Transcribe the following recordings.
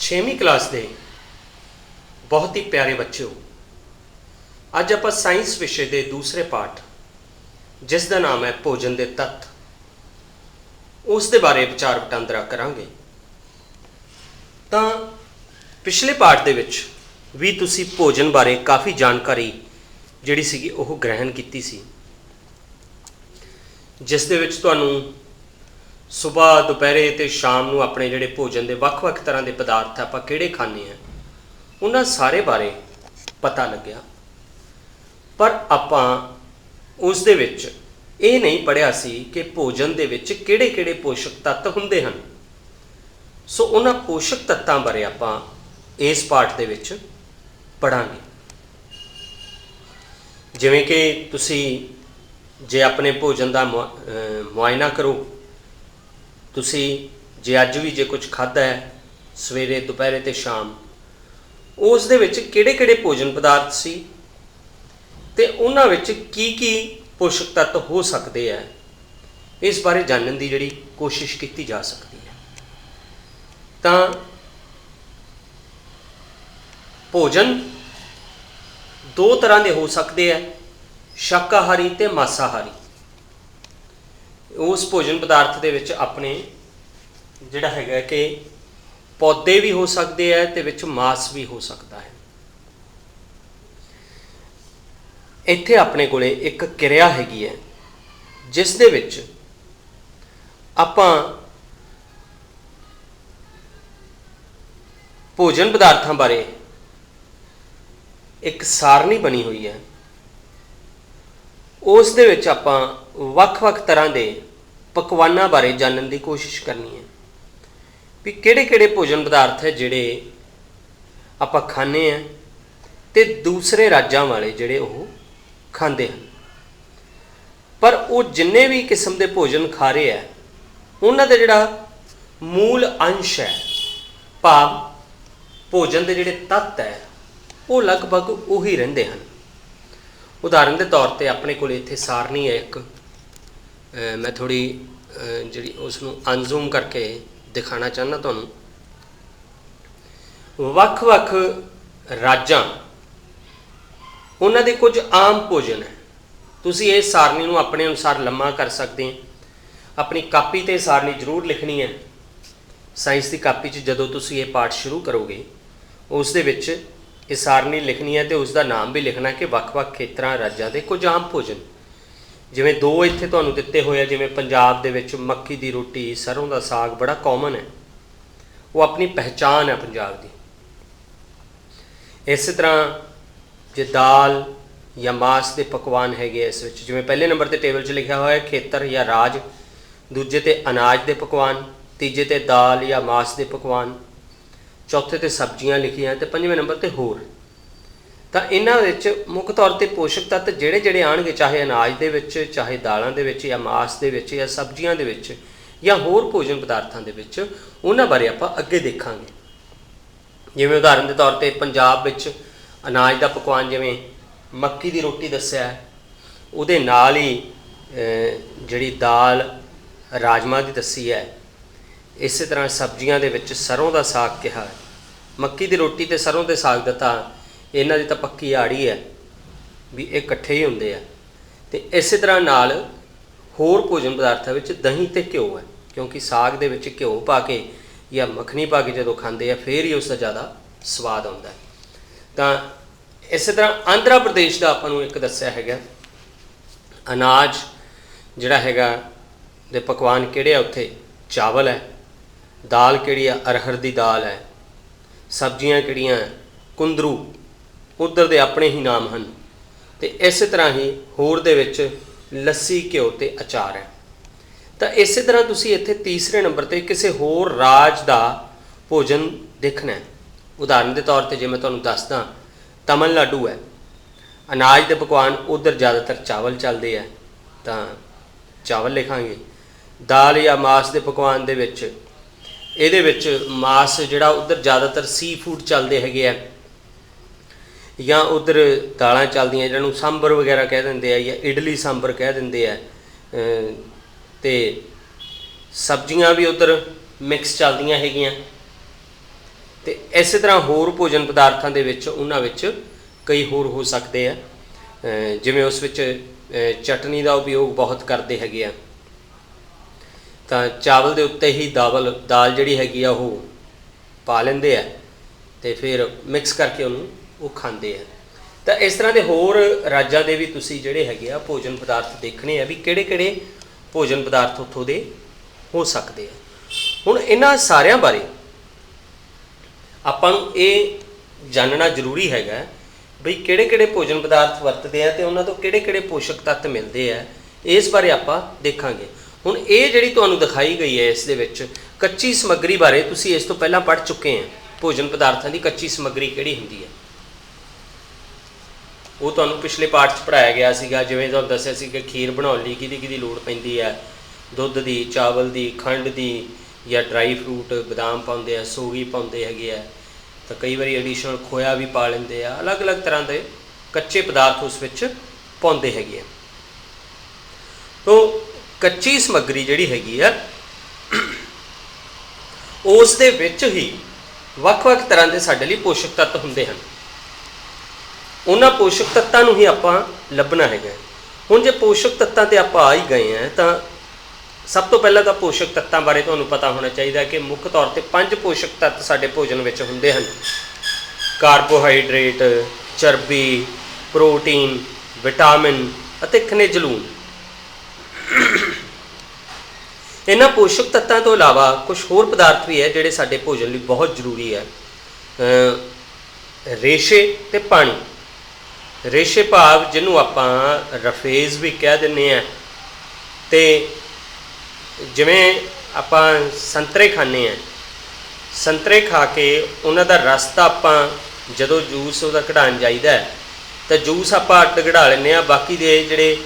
छेवीं class के बहुत ही प्यारे बच्चों, अज आप साइंस विषय के दूसरे पाठ जिसका नाम है भोजन के तत्त, उस दे बारे विचार वटांदरा करांगे। तो पिछले पाठ दे विच भी तुसी भोजन बारे काफ़ी जानकारी जिहड़ी सीगी ओह ग्रहण कीती सी, जिस दे विच तुहानूं सुबह दोपहरे ते शाम नूं अपने जिहड़े भोजन के वक्-वक् तरह के पदार्थ आपां किहड़े खाने हैं उन्हां सारे बारे पता लग्या। पर आपां उस दे विच ये नहीं पढ़िया सी कि भोजन दे विच किहड़े-किहड़े पोषक तत्त हुंदे हन। सो उन्हां पोषक तत्तां बारे आपां इस पाठ दे विच पढ़ांगे। जिवें कि तुसी जे अपने भोजन का मुआयना करो, तुसी जे अज भी जे कुछ खाधा है सवेरे दोपहरे ते शाम, उस दे विच किहड़े-किहड़े भोजन पदार्थ सी ते उन्हां विच की पोषक तत्त हो सकते हैं, इस बारे जानने की जिहड़ी कोशिश की जा सकती है। तां भोजन दो तरह के हो सकते हैं, शाकाहारी ते मांसाहारी। उस भोजन पदार्थ दे विच अपने जिहड़ा हैगा कि पौधे भी हो सकते हैं ते विच मांस भी हो सकता है। इत्थे अपने कोले एक क्रिया हैगी है जिस दे विच आपां भोजन पदार्थां बारे एक सारणी बनी हुई है। उस दे विच आपां वक्-वक् तरह के पकवानां बारे जानने की कोशिश करनी है भी किहड़े-किहड़े भोजन पदार्थ है जिहड़े आपां खाने हैं ते दूसरे राज्यां वाले जिहड़े ओह खांदे हैं। पर वो जिन्ने भी किस्म के भोजन खा रहे हैं उन्हां दा जिहड़ा मूल अंश है, भाव भोजन के जिहड़े तत्त है वो लगभग उही रहिंदे हन। उदाहरण के तौर पर अपने को इत्थे सारणी है एक, मैं थोड़ी जी उसनूं अनजूम करके दिखाना चाहना तुहानूं। वक्-वक् राज्यां उन्हां दे कुछ आम भोजन है। तुसीं इस सारणी नूं अपने अनुसार लम्मा कर सकते हैं। अपनी कापी ते सारणी जरूर लिखनी है। साइंस की कापी च जदों तुसीं ये पाठ शुरू करोगे उस दे विच ये सारणी लिखनी है तो उसका नाम भी लिखना कि वक्-वक् खेतरां राज्यां दे कुछ आम भोजन। जिवें दो इत्थे तुहानूं दिते होए, जिवें पंजाब दे विच मक्की दी रोटी सरों का साग बड़ा कॉमन है, वो अपनी पहचान है पंजाब की। इस तरह जे दाल या मांस के पकवान हैगे इस विच, जिवें पहले नंबर ते टेबल च लिखा हुआ है खेतर या राज, दूजे ते अनाज के पकवान, तीजे ते दाल या मांस के पकवान, चौथे ते सब्जियां लिखियां ते पंजवें नंबर ते होर। तो इन्हां विच मुख तौर पर पोषक तत्त जिहड़े जिहड़े आउणगे, चाहे अनाज दे विच, चाहे दालां दे विच, या मांस दे विच, या सब्जियां दे विच, या होर भोजन पदार्थां दे विच, उन्हां बारे आपां अगे देखांगे। जिवें उदाहरण के तौर पर पंजाब विच अनाज का पकवान जिवें मक्की की रोटी दस्सिया है, उहदे नाल ही जिहड़ी दाल राजमां दी दस्सी है। इस तरह सब्जियां दे विच सरों का साग कहा है। मक्की की रोटी ते सरों के साग दा तां इन्हां दी तां पक्की आड़ी है भी ये इकट्ठे ही हुंदे आ। ते इस तरह नाल होर भोजन पदार्थां विच दही ते घ्यो है, क्योंकि साग दे विच घ्यो पा के या मखनी पा के जदों खांदे आ फिर ही उसका ज़्यादा स्वाद आउंदा है। तां इस तरह आंध्रा प्रदेश का आपां नूं एक दस्सिया हैगा अनाज जिहड़ा हैगा दे पकवान किहड़े आ उत्थे, चावल है, दाल किहड़ी है अरहर दी दाल है, सब्जियां किहड़ियां कुंदरू, उधर दे अपने ही नाम हैं। तो इस तरह ही होर दे विच लस्सी घ्यो ते अचार है। तो इस तरह तुसीं इत्थे तीसरे नंबर ते किसी होर राज का भोजन देखना है। उदाहरण के तौर पर जे मैं तुहानूं दसदा, तमिलनाडु है, अनाज के पकवान उधर ज़्यादातर चावल चलते हैं तो चावल लिखांगे। दाल या मांस के पकवान दे विच इहदे विच मांस जिहड़ा उधर ज़्यादातर सी फूड चलते हैगे आ, या उधर दालां चलदियां जिन्होंने सांबर वगैरह कह देंगे या इडली सांबर कह देंगे है, तो सब्जियां भी उधर मिक्स चलदियां हैगियां। ਤੇ ਇਸੇ ਤਰ੍ਹਾਂ ਹੋਰ ਭੋਜਨ ਪਦਾਰਥਾਂ ਦੇ ਵਿੱਚ ਉਹਨਾਂ ਵਿੱਚ ਕਈ ਹੋਰ ਹੋ ਸਕਦੇ ਆ, ਜਿਵੇਂ ਉਸ ਵਿੱਚ ਚਟਨੀ ਦਾ ਉਪਯੋਗ ਬਹੁਤ ਕਰਦੇ ਹੈਗੇ ਆ। ਤਾਂ ਚਾਵਲ ਦੇ ਉੱਤੇ ਹੀ ਦਾਲ ਜਿਹੜੀ ਹੈਗੀ ਆ ਉਹ ਪਾ ਲੈਂਦੇ ਆ ਤੇ ਫਿਰ ਮਿਕਸ ਕਰਕੇ ਉਹਨੂੰ ਉਹ ਖਾਂਦੇ ਆ। ਤਾਂ ਇਸ ਤਰ੍ਹਾਂ ਦੇ ਹੋਰ ਰਾਜਾਂ ਦੇ ਵੀ ਤੁਸੀਂ ਜਿਹੜੇ ਹੈਗੇ ਆ ਭੋਜਨ ਪਦਾਰਥ ਦੇਖਣੇ ਆ ਵੀ ਕਿਹੜੇ ਕਿਹੜੇ ਭੋਜਨ ਪਦਾਰਥ ਉੱਥੋਂ ਦੇ ਹੋ ਸਕਦੇ ਆ। ਹੁਣ ਇਹਨਾਂ ਸਾਰਿਆਂ ਬਾਰੇ ਆਪਾਂ ਨੂੰ ਇਹ ਜਾਣਨਾ ਜ਼ਰੂਰੀ ਹੈਗਾ ਬਈ ਕਿਹੜੇ ਕਿਹੜੇ ਭੋਜਨ ਪਦਾਰਥ ਵਰਤਦੇ ਆ ਤੇ ਉਹਨਾਂ ਤੋਂ ਕਿਹੜੇ ਕਿਹੜੇ ਪੋਸ਼ਕ ਤੱਤ ਮਿਲਦੇ ਆ, ਇਸ ਬਾਰੇ ਆਪਾਂ ਦੇਖਾਂਗੇ। ਹੁਣ ਇਹ ਜਿਹੜੀ ਤੁਹਾਨੂੰ ਦਿਖਾਈ ਗਈ ਹੈ ਇਸ ਦੇ ਵਿੱਚ ਕੱਚੀ ਸਮੱਗਰੀ ਬਾਰੇ ਤੁਸੀਂ ਇਸ ਤੋਂ ਪਹਿਲਾਂ ਪੜ੍ਹ ਚੁੱਕੇ ਆ। ਭੋਜਨ ਪਦਾਰਥਾਂ ਦੀ ਕੱਚੀ ਸਮੱਗਰੀ ਕਿਹੜੀ ਹੁੰਦੀ ਹੈ ਉਹ ਤੁਹਾਨੂੰ ਪਿਛਲੇ ਪਾਠ 'ਚ ਪੜ੍ਹਾਇਆ ਗਿਆ ਸੀਗਾ। ਜਿਵੇਂ ਤੁਹਾਨੂੰ ਦੱਸਿਆ ਸੀ ਕਿ ਖੀਰ ਬਣਾਉਣ ਲਈ ਕਿਹਦੀ ਲੋੜ ਪੈਂਦੀ ਹੈ, ਦੁੱਧ ਦੀ, ਚਾਵਲ ਦੀ, ਖੰਡ ਦੀ, ਜਾਂ ਡਰਾਈ ਫਰੂਟ ਬਦਾਮ ਪਾਉਂਦੇ ਆ, ਸੋਗੀ ਪਾਉਂਦੇ ਹੈਗੇ ਆ, ਤਾਂ ਕਈ ਵਾਰੀ ਐਡੀਸ਼ਨਲ ਖੋਇਆ ਵੀ ਪਾ ਲੈਂਦੇ ਆ। ਅਲੱਗ-ਅਲੱਗ ਤਰ੍ਹਾਂ ਦੇ ਕੱਚੇ ਪਦਾਰਥ ਉਸ ਵਿੱਚ ਪਾਉਂਦੇ ਹੈਗੇ ਆ। ਤੋ ਕੱਚੀ ਸਮੱਗਰੀ ਜਿਹੜੀ ਹੈਗੀ ਆ ਉਸ ਦੇ ਵਿੱਚ ਹੀ ਵੱਖ-ਵੱਖ ਤਰ੍ਹਾਂ ਦੇ ਸਾਡੇ ਲਈ ਪੋਸ਼ਕ ਤੱਤ ਹੁੰਦੇ ਹਨ। ਉਹਨਾਂ ਪੋਸ਼ਕ ਤੱਤਾਂ ਨੂੰ ਹੀ ਆਪਾਂ ਲੱਭਣਾ ਹੈਗਾ। ਹੁਣ ਜੇ ਪੋਸ਼ਕ ਤੱਤਾਂ 'ਤੇ ਆਪਾਂ ਆ ਹੀ ਗਏ ਹਾਂ ਤਾਂ ਸਭ ਤੋਂ ਪਹਿਲਾਂ ਤਾਂ ਪੋਸ਼ਕ ਤੱਤਾਂ ਬਾਰੇ ਤੁਹਾਨੂੰ ਪਤਾ ਹੋਣਾ ਚਾਹੀਦਾ ਕਿ ਮੁੱਖ ਤੌਰ 'ਤੇ 5 ਪੋਸ਼ਕ ਤੱਤ ਸਾਡੇ ਭੋਜਨ ਵਿੱਚ ਹੁੰਦੇ ਹਨ। ਕਾਰਬੋਹਾਈਡਰੇਟ, ਚਰਬੀ, ਪ੍ਰੋਟੀਨ, ਵਿਟਾਮਿਨ ਅਤੇ ਖਣਿਜ ਲੂਣ। ਇਹਨਾਂ ਪੋਸ਼ਕ ਤੱਤਾਂ ਤੋਂ ਇਲਾਵਾ ਕੁਝ ਹੋਰ ਪਦਾਰਥ ਵੀ ਹੈ ਜਿਹੜੇ ਸਾਡੇ ਭੋਜਨ ਲਈ ਬਹੁਤ ਜ਼ਰੂਰੀ ਹੈ। ਰੇਸ਼ੇ ਤੇ ਪਾਣੀ। ਰੇਸ਼ੇ ਭਾਵ ਜਿਹਨੂੰ ਆਪਾਂ ਰਫੇਜ਼ ਵੀ ਕਹਿ ਦਿੰਦੇ ਹਾਂ। ਅਤੇ ਜਿਵੇਂ ਆਪਾਂ ਸੰਤਰੇ ਖਾਂਦੇ ਹਾਂ, ਸੰਤਰੇ ਖਾ ਕੇ ਉਹਨਾਂ ਦਾ ਰਸ ਤਾਂ ਆਪਾਂ ਜਦੋਂ ਜੂਸ ਉਹਦਾ ਕਢਾਉਣ ਜਾਈਦਾ ਤਾਂ ਜੂਸ ਆਪਾਂ ਅੱਡ ਕਢਾ ਲੈਂਦੇ ਹਾਂ, ਬਾਕੀ ਦੇ ਜਿਹੜੇ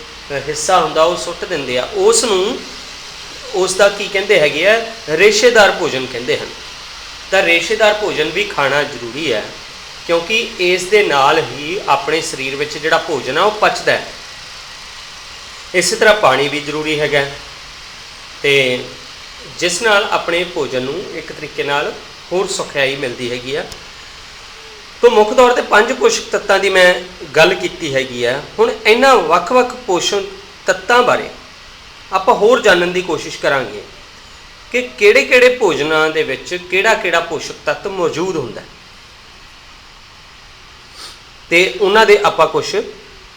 ਹਿੱਸਾ ਹੁੰਦਾ ਉਹ ਸੁੱਟ ਦਿੰਦੇ ਆ। ਉਸ ਦਾ ਕੀ ਕਹਿੰਦੇ ਹੈਗੇ ਆ, ਰੇਸ਼ੇਦਾਰ ਭੋਜਨ ਕਹਿੰਦੇ ਹਨ। ਤਾਂ ਰੇਸ਼ੇਦਾਰ ਭੋਜਨ ਵੀ ਖਾਣਾ ਜ਼ਰੂਰੀ ਹੈ ਕਿਉਂਕਿ ਇਸ ਦੇ ਨਾਲ ਹੀ ਆਪਣੇ ਸਰੀਰ ਵਿੱਚ ਜਿਹੜਾ ਭੋਜਨ ਆ ਉਹ ਪਚਦਾ ਹੈ। ਇਸੇ ਤਰ੍ਹਾਂ ਪਾਣੀ ਵੀ ਜ਼ਰੂਰੀ ਹੈਗਾ ਅਤੇ ਜਿਸ ਨਾਲ ਆਪਣੇ ਭੋਜਨ ਨੂੰ ਇੱਕ ਤਰੀਕੇ ਨਾਲ ਹੋਰ ਸੁਖਿਆਈ ਮਿਲਦੀ ਹੈਗੀ ਆ। ਤਾਂ ਮੁੱਖ ਤੌਰ 'ਤੇ 5 ਪੋਸ਼ਕ ਤੱਤਾਂ ਦੀ ਮੈਂ ਗੱਲ ਕੀਤੀ ਹੈਗੀ ਆ। ਹੁਣ ਇਹਨਾਂ ਵੱਖ-ਵੱਖ ਪੋਸ਼ਕ ਤੱਤਾਂ ਬਾਰੇ ਆਪਾਂ ਹੋਰ ਜਾਣਨ ਦੀ ਕੋਸ਼ਿਸ਼ ਕਰਾਂਗੇ ਕਿ ਕਿਹੜੇ-ਕਿਹੜੇ ਭੋਜਨਾਂ ਦੇ ਵਿੱਚ ਕਿਹੜਾ-ਕਿਹੜਾ ਪੋਸ਼ਕ ਤੱਤ ਮੌਜੂਦ ਹੁੰਦਾ ਅਤੇ ਉਹਨਾਂ ਦੇ ਆਪਾਂ ਕੁਛ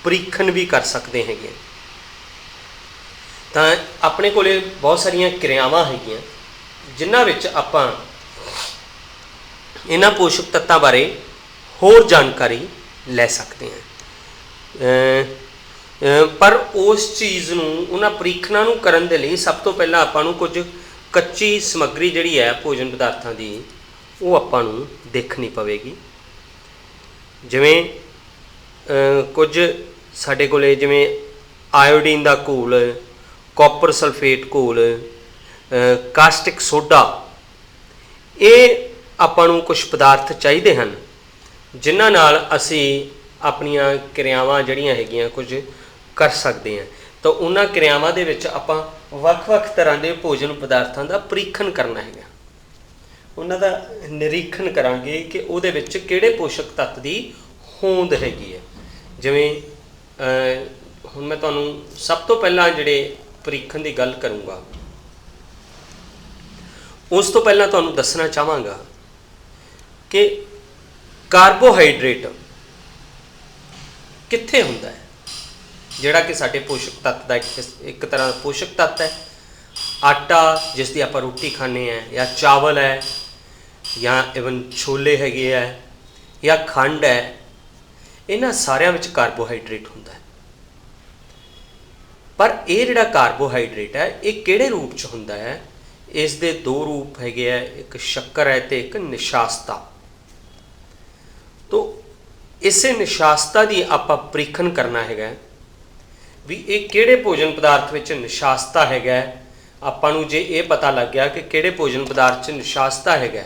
ਪਰੀਖਣ ਵੀ ਕਰ ਸਕਦੇ ਹੈਗੇ। ਤਾਂ ਆਪਣੇ ਕੋਲ ਬਹੁਤ ਸਾਰੀਆਂ ਕਿਰਿਆਵਾਂ ਹੈਗੀਆਂ ਜਿਨ੍ਹਾਂ ਵਿੱਚ ਆਪਾਂ ਇਹਨਾਂ ਪੋਸ਼ਕ ਤੱਤਾਂ ਬਾਰੇ ਹੋਰ ਜਾਣਕਾਰੀ ਲੈ ਸਕਦੇ ਹਾਂ। ਪਰ ਉਸ ਚੀਜ਼ ਨੂੰ, ਉਹਨਾਂ ਪਰੀਖਣਾਂ ਨੂੰ ਕਰਨ ਦੇ ਲਈ ਸਭ ਤੋਂ ਪਹਿਲਾਂ ਆਪਾਂ ਨੂੰ ਕੁਝ ਕੱਚੀ ਸਮੱਗਰੀ ਜਿਹੜੀ ਹੈ ਭੋਜਨ ਪਦਾਰਥਾਂ ਦੀ ਉਹ ਆਪਾਂ ਨੂੰ ਦੇਖਣੀ ਪਵੇਗੀ। ਜਿਵੇਂ ਕੁਝ ਸਾਡੇ ਕੋਲ ਜਿਵੇਂ ਆਇਓਡੀਨ ਦਾ ਘੋਲ, ਕਾਪਰ ਸਲਫੇਟ ਘੋਲ, ਕਾਸਟਿਕ ਸੋਡਾ, ਇਹ ਆਪਾਂ ਨੂੰ ਕੁਝ ਪਦਾਰਥ ਚਾਹੀਦੇ ਹਨ ਜਿਨ੍ਹਾਂ ਨਾਲ ਅਸੀਂ ਆਪਣੀਆਂ ਕਿਰਿਆਵਾਂ ਜਿਹੜੀਆਂ ਹੈਗੀਆਂ ਕੁਝ ਕਰ ਸਕਦੇ ਹਾਂ। ਤਾਂ ਉਹਨਾਂ ਕਿਰਿਆਵਾਂ ਦੇ ਵਿੱਚ ਆਪਾਂ ਵੱਖ-ਵੱਖ ਤਰ੍ਹਾਂ ਦੇ ਭੋਜਨ ਪਦਾਰਥਾਂ ਦਾ ਪਰੀਖਣ ਕਰਨਾ ਹੈਗਾ। ਉਹਨਾਂ ਦਾ ਨਿਰੀਖਣ ਕਰਾਂਗੇ ਕਿ ਉਹਦੇ ਵਿੱਚ ਕਿਹੜੇ ਪੋਸ਼ਕ ਤੱਤ ਦੀ ਹੋਂਦ ਹੈਗੀ ਹੈ। ਜਿਵੇਂ ਹੁਣ ਮੈਂ ਤੁਹਾਨੂੰ ਸਭ ਤੋਂ ਪਹਿਲਾਂ ਜਿਹੜੇ ਪਰੀਖਣ ਦੀ ਗੱਲ ਕਰੂੰਗਾ ਉਸ ਤੋਂ ਪਹਿਲਾਂ ਤੁਹਾਨੂੰ ਦੱਸਣਾ ਚਾਹਾਂਗਾ ਕਿ ਕਾਰਬੋਹਾਈਡਰੇਟ ਕਿੱਥੇ ਹੁੰਦਾ ਹੈ, ਜਿਹੜਾ ਕਿ ਸਾਡੇ ਪੋਸ਼ਕ ਤੱਤ ਦਾ ਇੱਕ ਤਰ੍ਹਾਂ ਦਾ ਪੋਸ਼ਕ ਤੱਤ ਹੈ। ਆਟਾ ਜਿਸ ਦੀ ਆਪਾਂ ਰੋਟੀ ਖਾਂਦੇ ਹਾਂ, ਜਾਂ ਚਾਵਲ ਹੈ, ਜਾਂ ਇਵਨ ਛੋਲੇ ਹੈਗੇ ਹੈ, ਜਾਂ ਖੰਡ ਹੈ, ਇਹਨਾਂ ਸਾਰਿਆਂ ਵਿੱਚ ਕਾਰਬੋਹਾਈਡਰੇਟ ਹੁੰਦਾ ਹੈ। ਪਰ ਇਹ ਜਿਹੜਾ ਕਾਰਬੋਹਾਈਡਰੇਟ ਹੈ ਇਹ ਕਿਹੜੇ ਰੂਪ 'ਚ ਹੁੰਦਾ ਹੈ? ਇਸ ਦੇ 2 ਰੂਪ ਹੈਗੇ ਹੈ, ਇੱਕ ਸ਼ੱਕਰ ਹੈ ਅਤੇ ਇੱਕ ਨਿਸ਼ਾਸਤਾ। ਤੋ ਇਸੇ ਨਿਸ਼ਾਸਤਾ ਦੀ ਆਪਾਂ ਪਰੀਖਣ ਕਰਨਾ ਹੈਗਾ ਵੀ ਇਹ ਕਿਹੜੇ ਭੋਜਨ ਪਦਾਰਥ ਵਿੱਚ ਨਿਸ਼ਾਸਤਾ ਹੈਗਾ। ਆਪਾਂ ਨੂੰ ਜੇ ਇਹ ਪਤਾ ਲੱਗ ਗਿਆ ਕਿ ਕਿਹੜੇ ਭੋਜਨ ਪਦਾਰਥ 'ਚ ਨਿਸ਼ਾਸਤਾ ਹੈਗਾ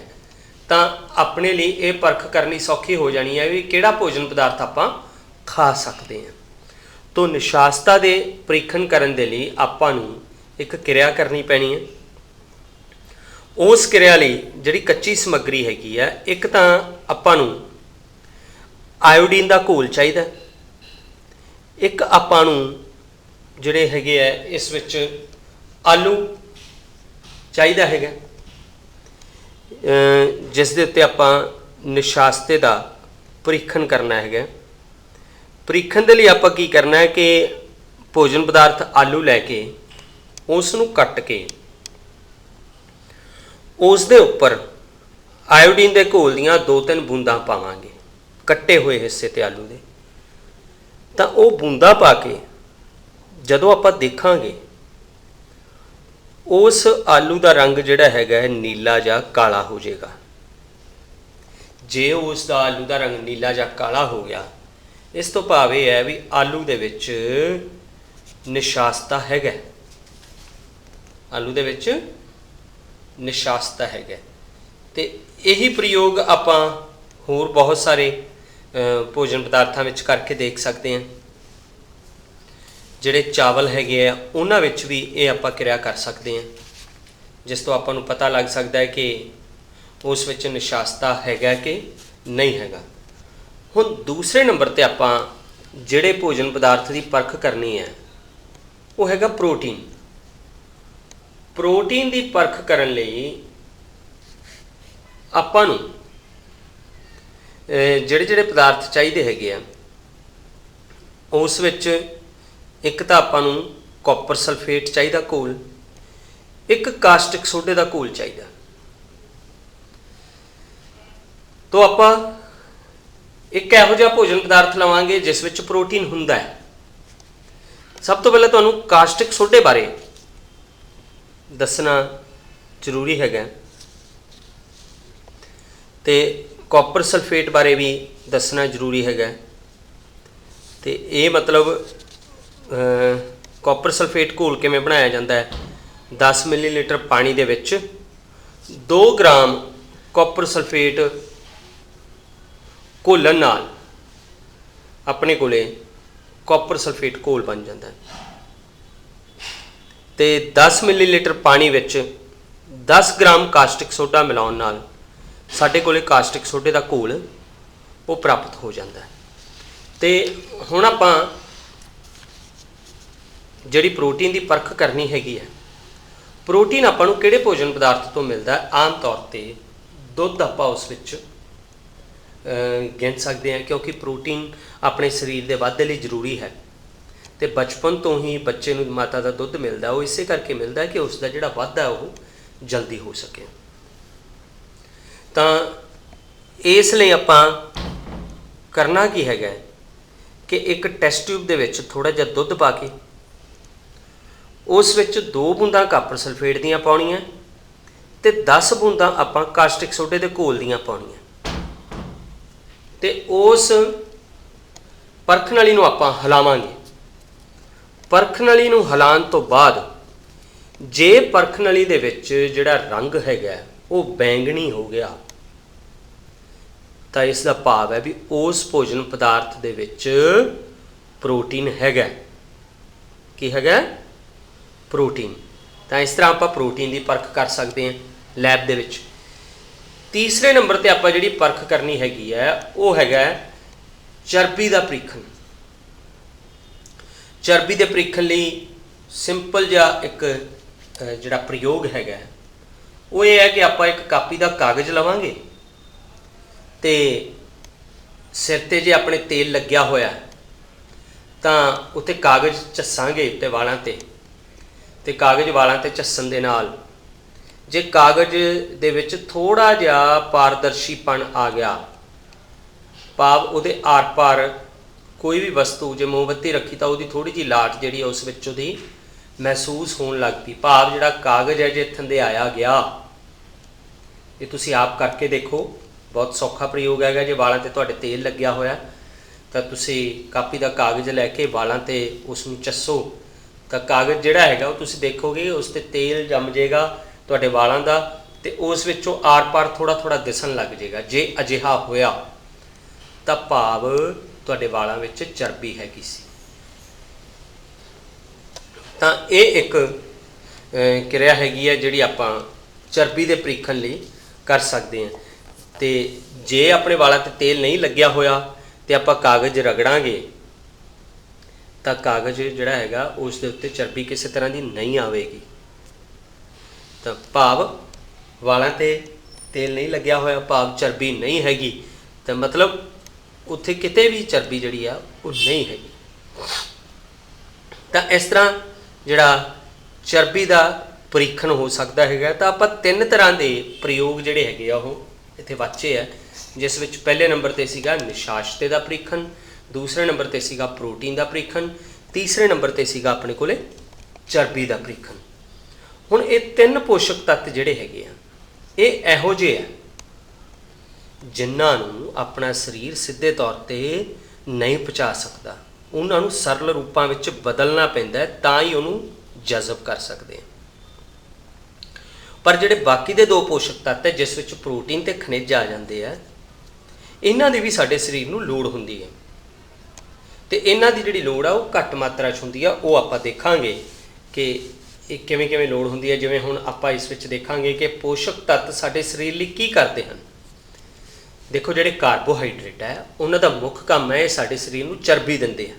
ਤਾਂ ਆਪਣੇ ਲਈ ਇਹ ਪਰਖ ਕਰਨੀ ਸੌਖੀ ਹੋ ਜਾਣੀ ਹੈ ਵੀ ਕਿਹੜਾ ਭੋਜਨ ਪਦਾਰਥ ਆਪਾਂ ਖਾ ਸਕਦੇ ਹਾਂ। ਤੋ ਨਿਸ਼ਾਸਤਾ ਦੇ ਪਰੀਖਣ ਕਰਨ ਦੇ ਲਈ ਆਪਾਂ ਨੂੰ ਇੱਕ ਕਿਰਿਆ ਕਰਨੀ ਪੈਣੀ ਹੈ। उस क्रिया लई जिहड़ी कच्ची समग्री हैगी है, एक तां आपां नूं आयोडीन का घोल चाहिए, एक आपां नूं जिहड़े हैगे है इस विच आलू चाहिए हैगा, जिस दे उत्ते आपां निशास्ते का परीखण करना है। परीखण के लिए आपां की करना है कि भोजन पदार्थ आलू लैके उस नूं कट के उस दे उपर आयोडीन के घोल दियां 2-3 बूंदां पावांगे, कट्टे हुए हिस्से ते आलू दे। तां वो बूंदां पा के जदों आपां देखांगे उस आलू का रंग जिहड़ा हैगा नीला जा काला हो जाएगा। जे उसका आलू का रंग नीला जा काला हो गया, इस तो भाव यह है भी आलू दे विच निशास्ता हैगा, आलू दे विच निशास्ता हैगा। ते यही प्रयोग आपां होर बहुत सारे भोजन पदार्थां विच करके देख सकते हैं। जिहड़े चावल हैगे आ उन्हां विच भी ये आपां क्रिया कर सकते हैं, जिस तो आपां नूं पता लग सकता है कि उस विच निशास्ता हैगा कि नहीं हैगा। हुण दूसरे नंबर ते आपां जिहड़े भोजन पदार्थ की परख करनी है वो हैगा प्रोटीन। प्रोटीन की परख करन लई आपां नूं जिहड़े जिहड़े पदार्थ चाहिए हैगे आ उस विच एक तो आपां नूं कॉपर सल्फेट चाहिए घोल, एक कास्टिक सोडे का घोल चाहिए। तो आपां एक इहो जिहा भोजन पदार्थ लवांगे जिस विच प्रोटीन हुंदा है। सब तो पहले तुहानूं कास्टिक सोडे बारे दसना जरूरी हैगा ते कॉपर सल्फेट बारे भी दसना जरूरी हैगा। ते ये मतलब कॉपर सल्फेट घोल किवें बनाया जाता है, 10 मिलीलीटर पानी दे विच 2 ग्राम कॉपर सल्फेट घोलन नाल अपने कोले कॉपर सल्फेट घोल बन जाता है। ते 10 मिलीलीटर पानी विच 10 ग्राम कास्टिक सोडा मिलाउण नाल साडे कोले कास्टिक सोडे का घोल वो प्राप्त हो जाता है। तो हुण आपां जिहड़ी प्रोटीन की परख करनी हैगी है, प्रोटीन आपां नूं किहड़े भोजन पदार्थ तो मिलता है? आम तौर पर दुध आपां उस विच गिन सकते हैं, क्योंकि प्रोटीन अपने शरीर के वाधे लई जरूरी है। तो बचपन तो ही बच्चे नूं माता का दुध मिलता, वो इसे करके मिलता है कि उसका जिहड़ा वाधा वो जल्दी हो सके। तो इसलिए आपां करना की हैगा कि एक टैस्ट ट्यूब दे विच थोड़ा जिहा दुध पा के उस विच 2 बूंदां कॉपर सल्फेट दियां पाउणियां ते 10 बूंदां आपां कास्टिक सोडे दे घोल दियां पाउणियां। ते उस परख नली नूं आपां हिलावांगे। परख नली नूं हिलाउण तो बाद जे परख नली दे विच जिहड़ा रंग हैगा वो बैंगनी हो गया तो इसका भाव है भी उस भोजन पदार्थ दे विच प्रोटीन हैगा। की हैगा? प्रोटीन। तो इस तरह आप प्रोटीन की परख कर सकते हैं लैब दे विच। तीसरे नंबर पर आप जिहड़ी परख करनी हैगी है वो हैगा चर्बी का परीखण। चर्बी के परीखण लई सिंपल जिहा एक जिहड़ा प्रयोग हैगा वो ये है कि आप एक कापी का कागज़ लवांगे ते सिर ते जे अपने तेल लग्या होया तां उत्ते कागज़ झस्सांगे उत्ते वालां ते कागज़ वालां ते झस्सण दे नाल जे कागज़ दे विच थोड़ा जिहा पारदर्शीपन आ गया, भाव उहदे आर पार कोई भी वस्तु जे मोमबत्ती रखी तो उसकी थोड़ी जी लाट जिहड़ी उस विच उहदी महसूस होण लग पई, भाव जिहड़ा कागज़ है जे थंदे आया गया। ये तुसीं आप करके देखो, बहुत सौखा प्रयोग है। जे वालां ते तुहाडे तेल लग्या होया तो तुसीं कापी का कागज़ लैके वालां ते उसनूं चस्सो तो कागज़ जिहड़ा हैगा वो तुसीं देखोगे उस ते तेल जम जाएगा तुहाडे वालां दा ते उस विचों आर पार थोड़ा थोड़ा दिसन लग जाएगा। जे अजिहा होया तो भाव तुहाडे वालां विच चर्बी हैगी सी। तां ये एक क्रिया हैगी है जिहड़ी आपां ਚਰਬੀ ਦੇ ਪ੍ਰੀਖਣ ਲਈ ਕਰ ਸਕਦੇ ਹਾਂ। ਤੇ ਜੇ ਆਪਣੇ ਵਾਲਾਂ 'ਤੇ ਤੇਲ ਨਹੀਂ ਲੱਗਿਆ ਹੋਇਆ ਤੇ ਆਪਾਂ ਕਾਗਜ਼ ਰਗੜਾਂਗੇ ਤਾਂ ਕਾਗਜ਼ ਜਿਹੜਾ ਹੈਗਾ ਉਸ ਦੇ ਉੱਤੇ ਚਰਬੀ ਕਿਸੇ ਤਰ੍ਹਾਂ ਦੀ ਨਹੀਂ ਆਵੇਗੀ। ਤਾਂ ਭਾਵ ਵਾਲਾਂ 'ਤੇ ਤੇਲ ਨਹੀਂ ਲੱਗਿਆ ਹੋਇਆ, ਭਾਵ ਚਰਬੀ ਨਹੀਂ ਹੈਗੀ, ਤਾਂ ਮਤਲਬ ਉੱਥੇ ਕਿਤੇ ਵੀ ਚਰਬੀ ਜਿਹੜੀ ਆ ਉਹ ਨਹੀਂ ਹੈਗੀ। ਤਾਂ ਇਸ ਤਰ੍ਹਾਂ ਜਿਹੜਾ ਚਰਬੀ ਦਾ ਪ੍ਰੀਖਣ ਹੋ ਸਕਦਾ ਹੈਗਾ। ਤਾਂ ਆਪਾਂ 3 ਤਰ੍ਹਾਂ ਦੇ ਪ੍ਰਯੋਗ ਜਿਹੜੇ ਹੈਗੇ ਆ ਉਹ ਇੱਥੇ ਵਾਚੇ ਆ, ਜਿਸ ਵਿੱਚ ਪਹਿਲੇ ਨੰਬਰ 'ਤੇ ਸੀਗਾ ਨਿਸ਼ਾਸ਼ਤੇ ਦਾ ਪ੍ਰੀਖਣ, ਦੂਸਰੇ ਨੰਬਰ 'ਤੇ ਸੀਗਾ ਪ੍ਰੋਟੀਨ ਦਾ ਪ੍ਰੀਖਣ, ਤੀਸਰੇ ਨੰਬਰ 'ਤੇ ਸੀਗਾ ਆਪਣੇ ਕੋਲੇ ਚਰਬੀ ਦਾ ਪ੍ਰੀਖਣ। ਹੁਣ ਇਹ 3 ਪੋਸ਼ਕ ਤੱਤ ਜਿਹੜੇ ਹੈਗੇ ਆ ਇਹ ਇਹੋ ਜਿਹੇ ਆ ਜਿਨ੍ਹਾਂ ਨੂੰ ਆਪਣਾ ਸਰੀਰ ਸਿੱਧੇ ਤੌਰ 'ਤੇ ਨਹੀਂ ਪਚਾ ਸਕਦਾ, ਉਹਨਾਂ ਨੂੰ ਸਰਲ ਰੂਪਾਂ ਵਿੱਚ ਬਦਲਣਾ ਪੈਂਦਾ ਤਾਂ ਹੀ ਉਹਨੂੰ ਜਜ਼ਬ ਕਰ ਸਕਦੇ ਆ। ਪਰ ਜਿਹੜੇ ਬਾਕੀ ਦੇ 2 ਪੋਸ਼ਕ ਤੱਤ ਹੈ ਜਿਸ ਵਿੱਚ ਪ੍ਰੋਟੀਨ ਤੇ ਖਣਿਜ ਆ ਜਾਂਦੇ ਆ, ਇਹਨਾਂ ਦੀ ਵੀ ਸਾਡੇ ਸਰੀਰ ਨੂੰ ਲੋੜ ਹੁੰਦੀ ਹੈ। ਤੇ ਇਹਨਾਂ ਦੀ ਜਿਹੜੀ ਲੋੜ ਆ ਉਹ ਘੱਟ ਮਾਤਰਾ 'ਚ ਹੁੰਦੀ ਆ। ਉਹ ਆਪਾਂ ਦੇਖਾਂਗੇ ਕਿ ਇਹ ਕਿਵੇਂ ਕਿਵੇਂ ਲੋੜ ਹੁੰਦੀ ਹੈ। ਜਿਵੇਂ ਹੁਣ ਆਪਾਂ ਇਸ ਵਿੱਚ ਦੇਖਾਂਗੇ ਕਿ ਪੋਸ਼ਕ ਤੱਤ ਸਾਡੇ ਸਰੀਰ ਲਈ ਕੀ ਕਰਦੇ ਹਨ। ਦੇਖੋ, ਜਿਹੜੇ ਕਾਰਬੋਹਾਈਡਰੇਟ ਹੈ ਉਹਨਾਂ ਦਾ ਮੁੱਖ ਕੰਮ ਹੈ ਇਹ ਸਾਡੇ ਸਰੀਰ ਨੂੰ ਚਰਬੀ ਦਿੰਦੇ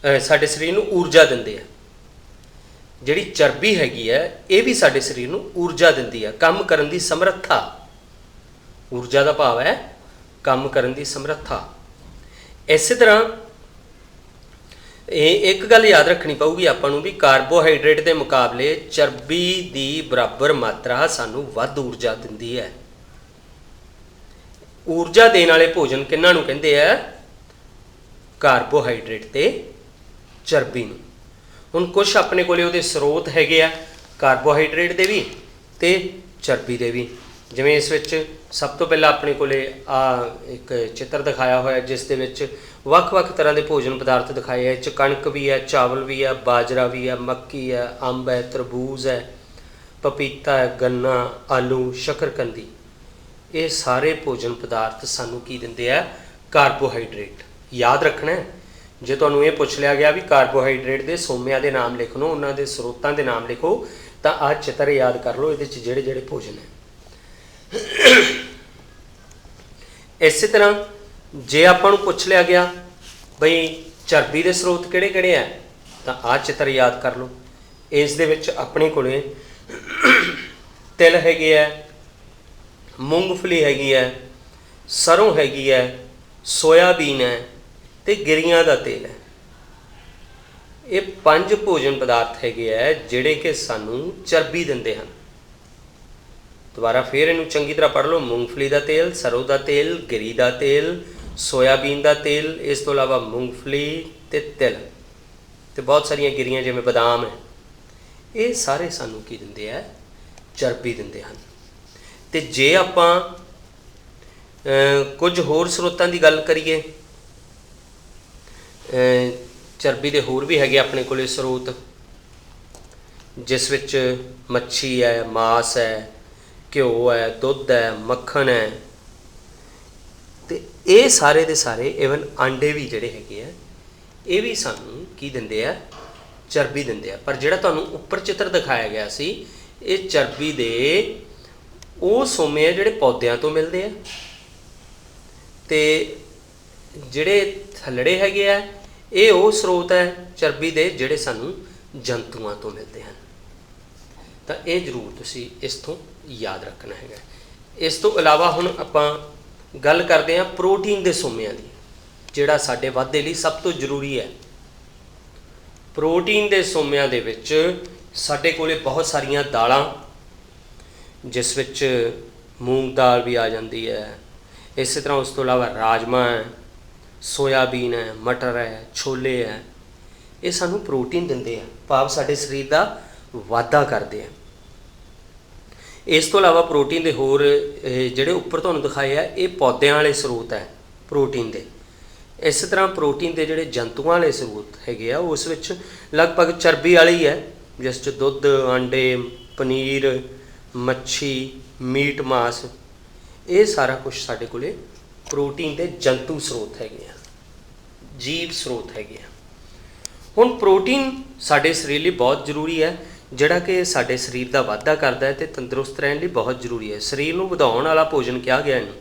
ਆ, ਸਾਡੇ ਸਰੀਰ ਨੂੰ ਊਰਜਾ ਦਿੰਦੇ ਆ। ਜਿਹੜੀ ਚਰਬੀ ਹੈਗੀ ਹੈ ਇਹ ਵੀ ਸਾਡੇ ਸਰੀਰ ਨੂੰ ਊਰਜਾ ਦਿੰਦੀ ਹੈ, ਕੰਮ ਕਰਨ ਦੀ ਸਮਰੱਥਾ। ਊਰਜਾ ਦਾ ਭਾਵ ਹੈ ਕੰਮ ਕਰਨ ਦੀ ਸਮਰੱਥਾ। ਇਸੇ ਤਰ੍ਹਾਂ ਇਹ ਇੱਕ ਗੱਲ ਯਾਦ ਰੱਖਣੀ ਪਊਗੀ ਆਪਾਂ ਨੂੰ ਵੀ ਕਾਰਬੋਹਾਈਡਰੇਟ ਦੇ ਮੁਕਾਬਲੇ ਚਰਬੀ ਦੀ ਬਰਾਬਰ ਮਾਤਰਾ ਸਾਨੂੰ ਵੱਧ ਊਰਜਾ ਦਿੰਦੀ ਹੈ। ਊਰਜਾ ਦੇਣ ਵਾਲੇ ਭੋਜਨ ਕਿਹਨਾਂ ਨੂੰ ਕਹਿੰਦੇ ਆ? ਕਾਰਬੋਹਾਈਡਰੇਟ ਤੇ ਚਰਬੀ ਨੂੰ। ਹੁਣ ਕੁਛ ਆਪਣੇ ਕੋਲੇ ਉਹਦੇ ਸਰੋਤ ਹੈਗੇ ਆ ਕਾਰਬੋਹਾਈਡਰੇਟ ਦੇ ਵੀ ਤੇ ਚਰਬੀ ਦੇ ਵੀ। ਜਿਵੇਂ ਇਸ ਵਿੱਚ ਸਭ ਤੋਂ ਪਹਿਲਾਂ ਆਪਣੇ ਕੋਲੇ ਇੱਕ ਚਿੱਤਰ ਦਿਖਾਇਆ ਹੋਇਆ ਜਿਸ ਦੇ ਵਿੱਚ ਵੱਖ-ਵੱਖ ਤਰ੍ਹਾਂ ਦੇ ਭੋਜਨ ਪਦਾਰਥ ਦਿਖਾਏ ਆ। ਇਹ 'ਚ ਕਣਕ ਵੀ ਹੈ, ਚਾਵਲ ਵੀ ਹੈ, ਬਾਜਰਾ ਵੀ ਹੈ, ਮੱਕੀ ਹੈ, ਅੰਬ ਹੈ, ਤਰਬੂਜ਼ ਹੈ, ਪਪੀਤਾ ਹੈ, ਗੰਨਾ, ਆਲੂ, ਸ਼ੱਕਰਕੰਦੀ। ਇਹ ਸਾਰੇ ਭੋਜਨ ਪਦਾਰਥ ਸਾਨੂੰ ਕੀ ਦਿੰਦੇ ਆ? ਕਾਰਬੋਹਾਈਡਰੇਟ। ਯਾਦ ਰੱਖਣਾ, ਜੇ ਤੁਹਾਨੂੰ ਇਹ ਪੁੱਛ ਲਿਆ ਗਿਆ ਵੀ ਕਾਰਬੋਹਾਈਡਰੇਟ ਦੇ ਸੋਮਿਆਂ ਦੇ ਨਾਮ ਲਿਖ ਲਓ, ਉਹਨਾਂ ਦੇ ਸਰੋਤਾਂ ਦੇ ਨਾਮ ਲਿਖੋ, ਤਾਂ ਆਹ ਚਿੱਤਰ ਯਾਦ ਕਰ ਲਓ, ਇਹਦੇ 'ਚ ਜਿਹੜੇ ਜਿਹੜੇ ਭੋਜਨ ਹੈ। ਇਸੇ ਤਰ੍ਹਾਂ ਜੇ ਆਪਾਂ ਨੂੰ ਪੁੱਛ ਲਿਆ ਗਿਆ ਬਈ ਚਰਬੀ ਦੇ ਸਰੋਤ ਕਿਹੜੇ ਕਿਹੜੇ ਆ, ਤਾਂ ਆਹ ਚਿੱਤਰ ਯਾਦ ਕਰ ਲਓ। ਇਸ ਦੇ ਵਿੱਚ ਆਪਣੇ ਕੋਲੇ ਤਿਲ ਹੈਗੇ ਆ, ਮੂੰਗਫਲੀ ਹੈਗੀ ਹੈ, ਸਰੋਂ ਹੈਗੀ ਹੈ, ਸੋਇਆਬੀਨ ਹੈ ਤੇ ਗਿਰੀਆਂ ਦਾ ਤੇਲ ਹੈ। ਇਹ 5 ਭੋਜਨ ਪਦਾਰਥ ਹੈਗੇ ਆ ਜਿਹੜੇ ਕਿ ਸਾਨੂੰ ਚਰਬੀ ਦਿੰਦੇ ਹਨ। ਦੁਬਾਰਾ ਫਿਰ ਇਹਨੂੰ ਚੰਗੀ ਤਰ੍ਹਾਂ ਪੜ੍ਹ ਲਓ। ਮੂੰਗਫਲੀ ਦਾ ਤੇਲ, ਸਰੋਂ ਦਾ ਤੇਲ, ਗਿਰੀ ਦਾ ਤੇਲ, ਸੋਇਆਬੀਨ ਦਾ ਤੇਲ, ਇਸ ਤੋਂ ਇਲਾਵਾ ਮੂੰਗਫਲੀ ਤੇ ਤਿਲ ਤੇ ਬਹੁਤ ਸਾਰੀਆਂ ਗਿਰੀਆਂ ਜਿਵੇਂ ਬਦਾਮ ਹੈ। ਇਹ ਸਾਰੇ ਸਾਨੂੰ ਕੀ ਦਿੰਦੇ ਆ? ਚਰਬੀ ਦਿੰਦੇ ਹਨ। ਤੇ ਜੇ ਆਪਾਂ ਕੁਝ ਹੋਰ ਸਰੋਤਾਂ ਦੀ ਗੱਲ ਕਰੀਏ, ਚਰਬੀ ਦੇ ਹੋਰ ਵੀ ਹੈਗੇ ਆਪਣੇ ਕੋਲੇ ਸਰੋਤ, ਜਿਸ ਵਿੱਚ ਮੱਛੀ ਹੈ, ਮਾਸ ਹੈ, ਘਿਓ ਹੈ, ਦੁੱਧ ਹੈ, ਮੱਖਣ ਹੈ। ਤੇ ਇਹ ਸਾਰੇ ਦੇ ਸਾਰੇ ਈਵਨ ਆਂਡੇ ਵੀ ਜਿਹੜੇ ਹੈਗੇ ਆ ਇਹ ਵੀ ਸਾਨੂੰ ਕੀ ਦਿੰਦੇ ਆ? ਚਰਬੀ ਦਿੰਦੇ ਆ। ਪਰ ਜਿਹੜਾ ਤੁਹਾਨੂੰ ਉੱਪਰ ਚਿੱਤਰ ਦਿਖਾਇਆ ਗਿਆ ਸੀ, ਇਹ ਚਰਬੀ ਦੇ ਉਹ ਸੋਮੇ ਆ ਜਿਹੜੇ ਪੌਦਿਆਂ ਤੋਂ ਮਿਲਦੇ ਆ, ਤੇ ਜਿਹੜੇ ਥੱਲੜੇ ਹੈਗੇ ਆ ਇਹ ਉਹ ਸਰੋਤ ਹੈ ਚਰਬੀ ਦੇ ਜਿਹੜੇ ਸਾਨੂੰ ਜੰਤੂਆਂ ਤੋਂ ਮਿਲਦੇ ਹਨ। ਤਾਂ ਇਹ ਜ਼ਰੂਰ ਤੁਸੀਂ ਇਸ ਤੋਂ ਯਾਦ ਰੱਖਣਾ ਹੈਗਾ। ਇਸ ਤੋਂ ਇਲਾਵਾ ਹੁਣ ਆਪਾਂ ਗੱਲ ਕਰਦੇ ਹਾਂ ਪ੍ਰੋਟੀਨ ਦੇ ਸੋਮਿਆਂ ਦੀ, ਜਿਹੜਾ ਸਾਡੇ ਵਾਧੇ ਲਈ ਸਭ ਤੋਂ ਜ਼ਰੂਰੀ ਹੈ। ਪ੍ਰੋਟੀਨ ਦੇ ਸੋਮਿਆਂ ਦੇ ਵਿੱਚ ਸਾਡੇ ਕੋਲੇ ਬਹੁਤ ਸਾਰੀਆਂ ਦਾਲਾਂ, ਜਿਸ ਵਿੱਚ ਮੂੰਗ ਦਾਲ ਵੀ ਆ ਜਾਂਦੀ ਹੈ, ਇਸੇ ਤਰ੍ਹਾਂ ਉਸ ਤੋਂ ਇਲਾਵਾ ਰਾਜਮਾ ਹੈ, ਸੋਇਆਬੀਨ ਹੈ, ਮਟਰ ਹੈ, ਛੋਲੇ ਹੈ। ਇਹ ਸਾਨੂੰ ਪ੍ਰੋਟੀਨ ਦਿੰਦੇ ਆ, ਭਾਵ ਸਾਡੇ ਸਰੀਰ ਦਾ ਵਾਧਾ ਕਰਦੇ ਆ। ਇਸ ਤੋਂ ਇਲਾਵਾ ਪ੍ਰੋਟੀਨ ਦੇ ਹੋਰ ਜਿਹੜੇ ਉੱਪਰ ਤੁਹਾਨੂੰ ਦਿਖਾਏ ਆ ਇਹ ਪੌਦਿਆਂ ਵਾਲੇ ਸਰੋਤ ਹੈ ਪ੍ਰੋਟੀਨ ਦੇ। ਇਸੇ ਤਰ੍ਹਾਂ ਪ੍ਰੋਟੀਨ ਦੇ ਜਿਹੜੇ ਜੰਤੂਆਂ ਵਾਲੇ ਸਰੋਤ ਹੈਗੇ ਆ ਉਸ ਵਿੱਚ ਲਗਭਗ ਚਰਬੀ ਵਾਲੇ ਹੀ ਹੈ, ਜਿਸ 'ਚ ਦੁੱਧ, ਆਂਡੇ, ਪਨੀਰ, ਮੱਛੀ, ਮੀਟ, ਮਾਸ, ਇਹ ਸਾਰਾ ਕੁਝ ਸਾਡੇ ਕੋਲੇ ਪ੍ਰੋਟੀਨ ਦੇ ਜੰਤੂ ਸਰੋਤ ਹੈਗੇ ਆ, ਜੀਵ ਸਰੋਤ ਹੈਗੇ ਆ। ਹੁਣ ਪ੍ਰੋਟੀਨ ਸਾਡੇ ਸਰੀਰ ਲਈ ਬਹੁਤ ਜ਼ਰੂਰੀ ਹੈ। ਜਿਹੜਾ ਕਿ ਸਾਡੇ ਸਰੀਰ ਦਾ ਵਾਧਾ ਕਰਦਾ ਹੈ ਤੇ ਤੰਦਰੁਸਤ ਰਹਿਣ ਲਈ ਬਹੁਤ ਜ਼ਰੂਰੀ ਹੈ। ਸਰੀਰ ਨੂੰ ਵਧਾਉਣ ਵਾਲਾ ਭੋਜਨ ਕਿਹਾ ਗਿਆ ਇਹਨੂੰ।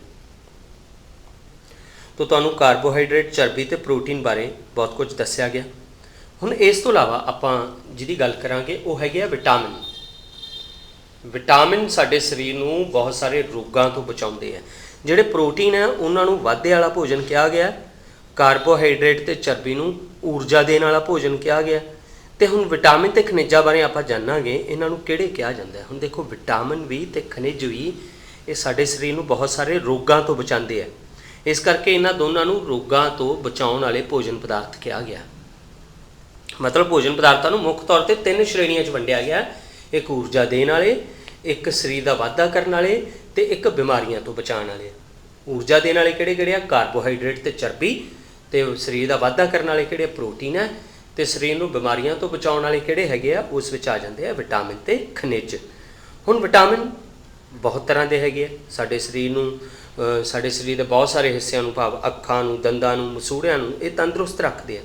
ਤਾਂ ਤੁਹਾਨੂੰ ਕਾਰਬੋਹਾਈਡਰੇਟ, ਚਰਬੀ ਤੇ ਪ੍ਰੋਟੀਨ ਬਾਰੇ ਬਹੁਤ ਕੁਝ ਦੱਸਿਆ ਗਿਆ। ਹੁਣ ਇਸ ਤੋਂ ਇਲਾਵਾ ਆਪਾਂ ਜਿਹਦੀ ਗੱਲ ਕਰਾਂਗੇ ਉਹ ਹੈਗੇ ਆ ਵਿਟਾਮਿਨ। ਵਿਟਾਮਿਨ ਸਾਡੇ ਸਰੀਰ ਨੂੰ ਬਹੁਤ ਸਾਰੇ ਰੋਗਾਂ ਤੋਂ ਬਚਾਉਂਦੇ ਆ। ਜਿਹੜੇ ਪ੍ਰੋਟੀਨ ਹੈ ਉਹਨਾਂ ਨੂੰ ਵਾਧੇ ਵਾਲਾ ਭੋਜਨ ਕਿਹਾ ਗਿਆ, ਕਾਰਬੋਹਾਈਡਰੇਟ ਤੇ ਚਰਬੀ ਨੂੰ ਊਰਜਾ ਦੇਣ ਵਾਲਾ ਭੋਜਨ ਕਿਹਾ ਗਿਆ। ਤੇ ਹੁਣ ਵਿਟਾਮਿਨ ਤੇ ਖਣਿਜਾਂ ਬਾਰੇ ਆਪਾਂ ਜਾਣਾਂਗੇ, ਇਹਨਾਂ ਨੂੰ ਕਿਹੜੇ ਕਿਹਾ ਜਾਂਦਾ ਹੈ। ਹੁਣ ਦੇਖੋ, ਵਿਟਾਮਿਨ ਵੀ ਤੇ ਖਣਿਜ ਵੀ ਇਹ ਸਾਡੇ ਸਰੀਰ ਨੂੰ ਬਹੁਤ ਸਾਰੇ ਰੋਗਾਂ ਤੋਂ ਬਚਾਉਂਦੇ ਆ। ਇਸ ਕਰਕੇ ਇਹਨਾਂ ਦੋਨਾਂ ਨੂੰ ਰੋਗਾਂ ਤੋਂ ਬਚਾਉਣ ਵਾਲੇ ਭੋਜਨ ਪਦਾਰਥ ਕਿਹਾ ਗਿਆ। ਮਤਲਬ ਭੋਜਨ ਪਦਾਰਥਾਂ ਨੂੰ ਮੁੱਖ ਤੌਰ ਤੇ 3 ਸ਼੍ਰੇਣੀਆਂ 'ਚ ਵੰਡਿਆ ਗਿਆ। ਇੱਕ ਊਰਜਾ ਦੇਣ ਵਾਲੇ, ਇੱਕ ਸਰੀਰ ਦਾ ਵਾਧਾ ਕਰਨ ਵਾਲੇ ਤੇ ਇੱਕ ਬਿਮਾਰੀਆਂ ਤੋਂ ਬਚਾਉਣ ਵਾਲੇ। ਊਰਜਾ ਦੇਣ ਵਾਲੇ ਕਿਹੜੇ ਆ? ਕਾਰਬੋਹਾਈਡਰੇਟ ਤੇ ਚਰਬੀ। ਤੇ ਸਰੀਰ ਦਾ ਵਾਧਾ ਕਰਨ ਵਾਲੇ ਕਿਹੜੇ? ਪ੍ਰੋਟੀਨ ਹੈ। ਤੇ ਸਰੀਰ ਨੂੰ ਬਿਮਾਰੀਆਂ ਤੋਂ ਬਚਾਉਣ ਵਾਲੇ ਕਿਹੜੇ ਹੈਗੇ ਆ? ਉਸ ਵਿੱਚ ਆ ਜਾਂਦੇ ਆ ਵਿਟਾਮਿਨ ਤੇ ਖਣਿਜ। ਹੁਣ ਵਿਟਾਮਿਨ ਬਹੁਤ ਤਰ੍ਹਾਂ ਦੇ ਹੈਗੇ ਆ। ਸਾਡੇ ਸਰੀਰ ਦੇ ਬਹੁਤ ਸਾਰੇ ਹਿੱਸਿਆਂ ਨੂੰ, ਭਾਵ ਅੱਖਾਂ ਨੂੰ, ਦੰਦਾਂ ਨੂੰ, ਮਸੂੜਿਆਂ ਨੂੰ, ਇਹ ਤੰਦਰੁਸਤ ਰੱਖਦੇ ਆ।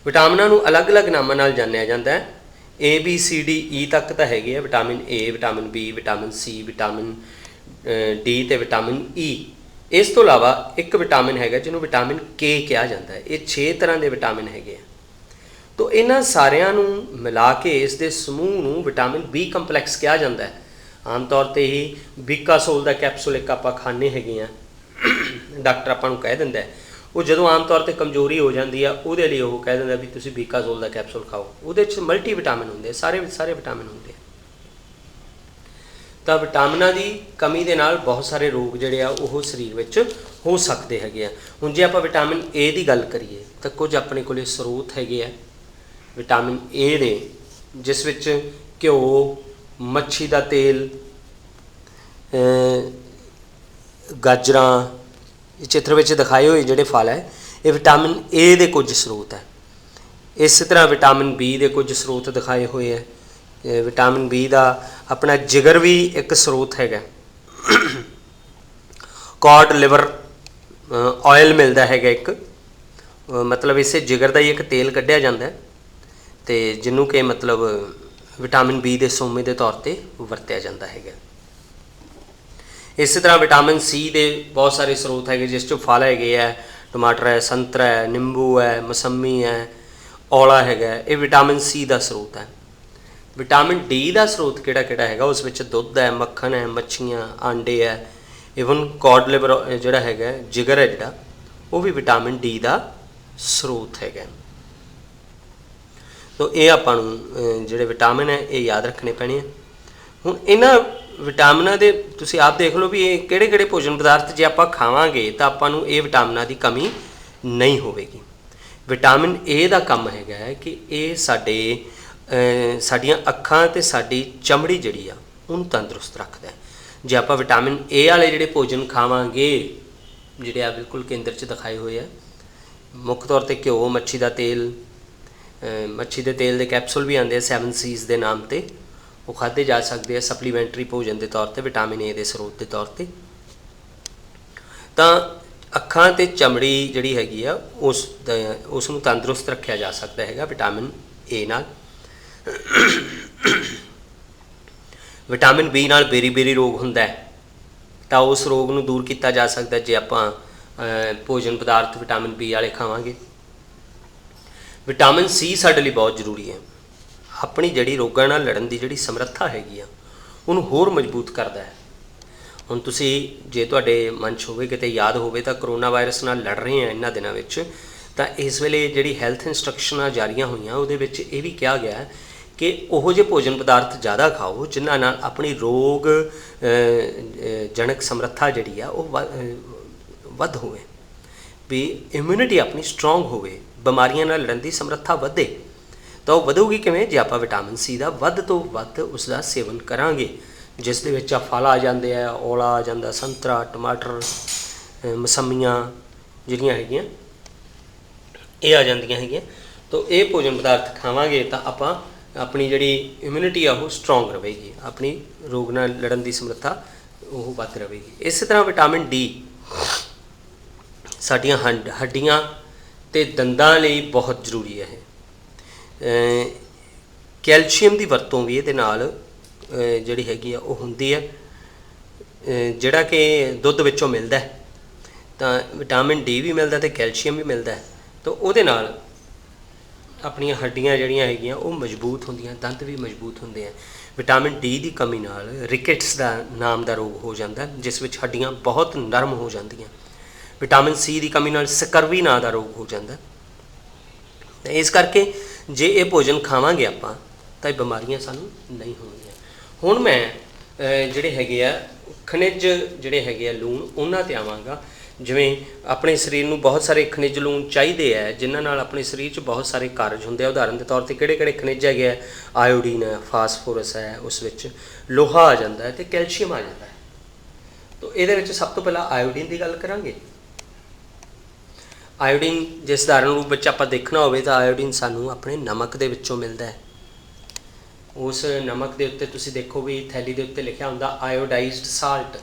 ਵਿਟਾਮਿਨਾਂ ਨੂੰ ਅਲੱਗ-ਅਲੱਗ ਨਾਮਾਂ ਨਾਲ ਜਾਣਿਆ ਜਾਂਦਾ ਹੈ। ABCDE ਤੱਕ ਤਾਂ ਹੈਗੇ ਆ। Vitamin A, vitamin B, vitamin C, vitamin D ਤੇ ਵਿਟਾਮਿਨ E। ਇਸ ਤੋਂ ਇਲਾਵਾ ਇੱਕ ਵਿਟਾਮਿਨ ਹੈਗਾ ਜਿਹਨੂੰ ਵਿਟਾਮਿਨ K ਕਿਹਾ ਜਾਂਦਾ ਹੈ। ਇਹ 6 ਤਰ੍ਹਾਂ ਦੇ ਵਿਟਾਮਿਨ ਹੈਗੇ ਆ। ਤੋ ਇਹਨਾਂ ਸਾਰਿਆਂ ਨੂੰ ਮਿਲਾ ਕੇ ਇਸ ਦੇ ਸਮੂਹ ਨੂੰ ਵਿਟਾਮਿਨ B ਕੰਪਲੈਕਸ ਕਿਹਾ ਜਾਂਦਾ ਹੈ। ਆਮ ਤੌਰ 'ਤੇ ਹੀ ਬੀਕਾਸੋਲ ਦਾ ਕੈਪਸੂਲ ਇੱਕ ਆਪਾਂ ਖਾਂਦੇ ਹੈਗੇ ਆ, ਡਾਕਟਰ ਆਪਾਂ ਨੂੰ ਕਹਿ ਦਿੰਦਾ। ਉਹ ਜਦੋਂ ਆਮ ਤੌਰ 'ਤੇ ਕਮਜ਼ੋਰੀ ਹੋ ਜਾਂਦੀ ਆ, ਉਹਦੇ ਲਈ ਉਹ ਕਹਿ ਦਿੰਦਾ ਵੀ ਤੁਸੀਂ ਬੀਕਾਸੋਲ ਦਾ ਕੈਪਸੂਲ ਖਾਓ। ਉਹਦੇ 'ਚ ਮਲਟੀ ਵਿਟਾਮਿਨ ਹੁੰਦੇ, ਸਾਰੇ ਵਿਟਾਮਿਨ ਹੁੰਦੇ। ਤਾਂ ਵਿਟਾਮਿਨਾਂ ਦੀ ਕਮੀ ਦੇ ਨਾਲ ਬਹੁਤ ਸਾਰੇ ਰੋਗ ਜਿਹੜੇ ਆ ਉਹ ਸਰੀਰ ਵਿੱਚ ਹੋ ਸਕਦੇ ਹੈਗੇ ਆ। ਹੁਣ ਜੇ ਆਪਾਂ ਵਿਟਾਮਿਨ A ਦੀ ਗੱਲ ਕਰੀਏ ਤਾਂ ਕੁਝ ਆਪਣੇ ਕੋਲੇ ਸਰੋਤ ਹੈਗੇ ਆ ਵਿਟਾਮਿਨ A ਦੇ, ਜਿਸ ਵਿੱਚ ਘਿਓ, ਮੱਛੀ ਦਾ ਤੇਲ, ਗਾਜਰਾਂ, ਚਿੱਤਰ ਵਿੱਚ ਦਿਖਾਏ ਹੋਏ ਜਿਹੜੇ ਫਲ ਹੈ, ਇਹ ਵਿਟਾਮਿਨ A ਦੇ ਕੁਝ ਸਰੋਤ ਹੈ। ਇਸੇ ਤਰ੍ਹਾਂ ਵਿਟਾਮਿਨ B ਦੇ ਕੁਝ ਸਰੋਤ ਦਿਖਾਏ ਹੋਏ ਹੈ। ਵਿਟਾਮਿਨ B ਦਾ ਆਪਣਾ ਜਿਗਰ ਵੀ ਇੱਕ ਸਰੋਤ ਹੈਗਾ। ਕੌਡ ਲਿਵਰ ਆਇਲ ਮਿਲਦਾ ਹੈਗਾ ਇੱਕ, ਮਤਲਬ ਇਸੇ ਜਿਗਰ ਦਾ ਹੀ ਇੱਕ ਤੇਲ ਕੱਢਿਆ ਜਾਂਦਾ ਅਤੇ ਜਿਹਨੂੰ ਕਿ ਮਤਲਬ ਵਿਟਾਮਿਨ B ਦੇ ਸੋਮੇ ਦੇ ਤੌਰ 'ਤੇ ਵਰਤਿਆ ਜਾਂਦਾ ਹੈਗਾ। ਇਸੇ ਤਰ੍ਹਾਂ ਵਿਟਾਮਿਨ C ਦੇ ਬਹੁਤ ਸਾਰੇ ਸਰੋਤ ਹੈਗੇ, ਜਿਸ 'ਚੋਂ ਫਲ ਹੈਗੇ ਹੈ, ਟਮਾਟਰ ਹੈ, ਸੰਤਰਾ ਹੈ, ਨਿੰਬੂ ਹੈ, ਮਸੰਮੀ ਹੈ, ਔਲਾ ਹੈਗਾ। ਇਹ ਵਿਟਾਮਿਨ C ਦਾ ਸਰੋਤ ਹੈ। ਵਿਟਾਮਿਨ D ਦਾ ਸਰੋਤ ਕਿਹੜਾ ਹੈਗਾ? ਉਸ ਵਿੱਚ ਦੁੱਧ ਹੈ, ਮੱਖਣ ਹੈ, ਮੱਛੀਆਂ, ਆਂਡੇ ਹੈ, ਈਵਨ ਕੌਡ ਲਿਵਰ ਜਿਹੜਾ ਹੈਗਾ, ਜਿਗਰ ਹੈ ਜਿਹੜਾ, ਉਹ ਵੀ ਵਿਟਾਮਿਨ D ਦਾ ਸਰੋਤ ਹੈਗਾ। ਤੋ ਇਹ ਆਪਾਂ ਨੂੰ ਜਿਹੜੇ ਵਿਟਾਮਿਨ ਹੈ ਇਹ ਯਾਦ ਰੱਖਣੇ ਪੈਣੇ ਆ। ਹੁਣ ਇਹਨਾਂ ਵਿਟਾਮਿਨਾਂ ਦੇ ਤੁਸੀਂ ਆਪ ਦੇਖ ਲਓ ਵੀ ਇਹ ਕਿਹੜੇ ਭੋਜਨ ਪਦਾਰਥ ਜੇ ਆਪਾਂ ਖਾਵਾਂਗੇ ਤਾਂ ਆਪਾਂ ਨੂੰ ਇਹ ਵਿਟਾਮਿਨਾਂ ਦੀ ਕਮੀ ਨਹੀਂ ਹੋਵੇਗੀ। ਵਿਟਾਮਿਨ A ਦਾ ਕੰਮ ਹੈਗਾ ਕਿ ਇਹ ਸਾਡੀਆਂ ਅੱਖਾਂ ਅਤੇ ਸਾਡੀ ਚਮੜੀ ਜਿਹੜੀ ਆ ਉਹਨੂੰ ਤੰਦਰੁਸਤ ਰੱਖਦਾ। ਜੇ ਆਪਾਂ ਵਿਟਾਮਿਨ A ਵਾਲੇ ਜਿਹੜੇ ਭੋਜਨ ਖਾਵਾਂਗੇ, ਜਿਹੜੇ ਆ ਬਿਲਕੁਲ ਕੇਂਦਰ 'ਚ ਦਿਖਾਏ ਹੋਏ ਆ, ਮੁੱਖ ਤੌਰ 'ਤੇ ਘਿਓ, ਮੱਛੀ ਦਾ ਤੇਲ, ਮੱਛੀ ਦੇ ਤੇਲ ਦੇ ਕੈਪਸੂਲ ਵੀ ਆਉਂਦੇ ਆ 7 C's ਦੇ ਨਾਮ 'ਤੇ, ਉਹ ਖਾਧੇ ਜਾ ਸਕਦੇ ਆ ਸਪਲੀਮੈਂਟਰੀ ਭੋਜਨ ਦੇ ਤੌਰ 'ਤੇ, ਵਿਟਾਮਿਨ A ਦੇ ਸਰੋਤ ਦੇ ਤੌਰ 'ਤੇ। ਤਾਂ ਅੱਖਾਂ ਅਤੇ ਚਮੜੀ ਜਿਹੜੀ ਹੈਗੀ ਆ ਉਸ ਨੂੰ ਤੰਦਰੁਸਤ ਰੱਖਿਆ ਜਾ ਸਕਦਾ ਹੈਗਾ ਵਿਟਾਮਿਨ A ਨਾਲ। ਵਿਟਾਮਿਨ B ਨਾਲ ਬੇਰੀ ਰੋਗ ਹੁੰਦਾ ਹੈ, ਤਾਂ ਉਸ ਰੋਗ ਨੂੰ ਦੂਰ ਕੀਤਾ ਜਾ ਸਕਦਾ ਜੇ ਆਪਾਂ ਭੋਜਨ ਪਦਾਰਥ ਵਿਟਾਮਿਨ B ਵਾਲੇ ਖਾਵਾਂਗੇ। ਵਿਟਾਮਿਨ C ਸਾਡੇ ਲਈ ਬਹੁਤ ਜ਼ਰੂਰੀ ਹੈ। ਆਪਣੀ ਜਿਹੜੀ ਰੋਗਾਂ ਨਾਲ ਲੜਨ ਦੀ ਜਿਹੜੀ ਸਮਰੱਥਾ ਹੈਗੀ ਆ ਉਹਨੂੰ ਹੋਰ ਮਜ਼ਬੂਤ ਕਰਦਾ ਹੈ। ਹੁਣ ਤੁਸੀਂ ਜੇ ਤੁਹਾਡੇ ਮਨ 'ਚ ਹੋਵੇ, ਕਿਤੇ ਯਾਦ ਹੋਵੇ, ਤਾਂ ਕਰੋਨਾ ਵਾਇਰਸ ਨਾਲ ਲੜ ਰਹੇ ਆ ਇਹਨਾਂ ਦਿਨਾਂ ਵਿੱਚ, ਤਾਂ ਇਸ ਵੇਲੇ ਜਿਹੜੀ ਹੈਲਥ ਇੰਸਟਰਕਸ਼ਨਾਂ ਜਾਰੀਆਂ ਹੋਈਆਂ ਉਹਦੇ ਵਿੱਚ ਇਹ ਵੀ ਕਿਹਾ ਗਿਆ ਕਿ ਉਹੋ ਜਿਹੇ ਭੋਜਨ ਪਦਾਰਥ ਜ਼ਿਆਦਾ ਖਾਓ ਜਿਨ੍ਹਾਂ ਨਾਲ ਆਪਣੀ ਰੋਗ ਜਨਕ ਸਮਰੱਥਾ ਜਿਹੜੀ ਆ ਉਹ ਵੱਧ ਹੋਵੇ, ਵੀ ਇਮਿਊਨਿਟੀ ਆਪਣੀ ਸਟਰੋਂਗ ਹੋਵੇ, ਬਿਮਾਰੀਆਂ ਨਾਲ ਲੜਨ ਦੀ ਸਮਰੱਥਾ ਵਧੇ। ਤਾਂ ਉਹ ਵਧੂਗੀ ਕਿਵੇਂ? ਜੇ ਆਪਾਂ ਵਿਟਾਮਿਨ C ਦਾ ਵੱਧ ਤੋਂ ਵੱਧ ਉਸ ਦਾ ਸੇਵਨ ਕਰਾਂਗੇ, ਜਿਸ ਦੇ ਵਿੱਚ ਫਲ ਆ ਜਾਂਦੇ ਆ, ਔਲਾ ਆ ਜਾਂਦਾ, ਸੰਤਰਾ, ਟਮਾਟਰ, ਮਸੰਮੀਆਂ ਜਿਹੜੀਆਂ ਹੈਗੀਆਂ ਇਹ ਆ ਜਾਂਦੀਆਂ ਹੈਗੀਆਂ। ਤਾਂ ਇਹ ਭੋਜਨ ਪਦਾਰਥ ਖਾਵਾਂਗੇ ਤਾਂ ਆਪਾਂ ਆਪਣੀ ਜਿਹੜੀ ਇਮਿਊਨਿਟੀ ਆ ਉਹ ਸਟਰੋਂਗ ਰਹੇਗੀ, ਆਪਣੀ ਰੋਗ ਨਾਲ ਲੜਨ ਦੀ ਸਮਰੱਥਾ ਉਹ ਵੱਧ ਰਹੇਗੀ। ਇਸੇ ਤਰ੍ਹਾਂ ਵਿਟਾਮਿਨ D ਸਾਡੀਆਂ ਹੱਡੀਆਂ ਅਤੇ ਦੰਦਾਂ ਲਈ ਬਹੁਤ ਜ਼ਰੂਰੀ ਹੈ। ਕੈਲਸ਼ੀਅਮ ਦੀ ਵਰਤੋਂ ਵੀ ਇਹਦੇ ਨਾਲ ਜਿਹੜੀ ਹੈਗੀ ਆ ਉਹ ਹੁੰਦੀ ਹੈ, ਜਿਹੜਾ ਕਿ ਦੁੱਧ ਵਿੱਚੋਂ ਮਿਲਦਾ ਹੈ। ਤਾਂ ਵਿਟਾਮਿਨ ਡੀ ਵੀ ਮਿਲਦਾ ਅਤੇ ਕੈਲਸ਼ੀਅਮ ਵੀ ਮਿਲਦਾ ਹੈ। ਤਾਂ ਉਹਦੇ ਨਾਲ ਆਪਣੀਆਂ ਹੱਡੀਆਂ ਜਿਹੜੀਆਂ ਹੈਗੀਆਂ ਉਹ ਮਜ਼ਬੂਤ ਹੁੰਦੀਆਂ, ਦੰਦ ਵੀ ਮਜ਼ਬੂਤ ਹੁੰਦੇ ਆ। ਵਿਟਾਮਿਨ ਡੀ ਦੀ ਕਮੀ ਨਾਲ ਰਿਕੇਟਸ ਦਾ ਨਾਮ ਦਾ ਰੋਗ ਹੋ ਜਾਂਦਾ, ਜਿਸ ਵਿੱਚ ਹੱਡੀਆਂ ਬਹੁਤ ਨਰਮ ਹੋ ਜਾਂਦੀਆਂ। ਵਿਟਾਮਿਨ ਸੀ ਦੀ ਕਮੀ ਨਾਲ ਸਕਰਵੀ ਨਾਂ ਦਾ ਰੋਗ ਹੋ ਜਾਂਦਾ। ਇਸ ਕਰਕੇ ਜੇ ਇਹ ਭੋਜਨ ਖਾਵਾਂਗੇ ਆਪਾਂ ਤਾਂ ਇਹ ਬਿਮਾਰੀਆਂ ਸਾਨੂੰ ਨਹੀਂ ਹੋਣਗੀਆਂ। ਹੁਣ ਮੈਂ ਜਿਹੜੇ ਹੈਗੇ ਆ ਖਣਿਜ ਜਿਹੜੇ ਹੈਗੇ ਆ ਲੂਣ ਉਹਨਾਂ 'ਤੇ ਆਵਾਂਗਾ। ਜਿਵੇਂ ਆਪਣੇ ਸਰੀਰ ਨੂੰ ਬਹੁਤ ਸਾਰੇ ਖਣਿਜ ਲੂਣ ਚਾਹੀਦੇ ਹੈ, ਜਿਨ੍ਹਾਂ ਨਾਲ ਆਪਣੇ ਸਰੀਰ 'ਚ ਬਹੁਤ ਸਾਰੇ ਕਾਰਜ ਹੁੰਦੇ ਆ। ਉਦਾਹਰਨ ਦੇ ਤੌਰ 'ਤੇ ਕਿਹੜੇ ਕਿਹੜੇ ਖਣਿਜ ਹੈਗੇ ਆ? ਆਇਓਡੀਨ ਹੈ, ਫਾਸਫੋਰਸ ਹੈ, ਉਸ ਵਿੱਚ ਲੋਹਾ ਆ ਜਾਂਦਾ ਹੈ ਅਤੇ ਕੈਲਸ਼ੀਅਮ ਆ ਜਾਂਦਾ ਹੈ। ਤਾਂ ਇਹਦੇ ਵਿੱਚ ਸਭ ਤੋਂ ਪਹਿਲਾਂ ਆਇਓਡੀਨ ਦੀ ਗੱਲ ਕਰਾਂਗੇ। ਆਇਓਡੀਨ ਜੇ ਸਧਾਰਨ ਰੂਪ ਵਿੱਚ ਆਪਾਂ ਦੇਖਣਾ ਹੋਵੇ ਤਾਂ ਆਇਓਡੀਨ ਸਾਨੂੰ ਆਪਣੇ ਨਮਕ ਦੇ ਵਿੱਚੋਂ ਮਿਲਦਾ ਹੈ। ਉਸ ਨਮਕ ਦੇ ਉੱਤੇ ਤੁਸੀਂ ਦੇਖੋ ਵੀ ਥੈਲੀ ਦੇ ਉੱਤੇ ਲਿਖਿਆ ਹੁੰਦਾ ਆਇਓਡਾਈਜ਼ਡ ਸਾਲਟ,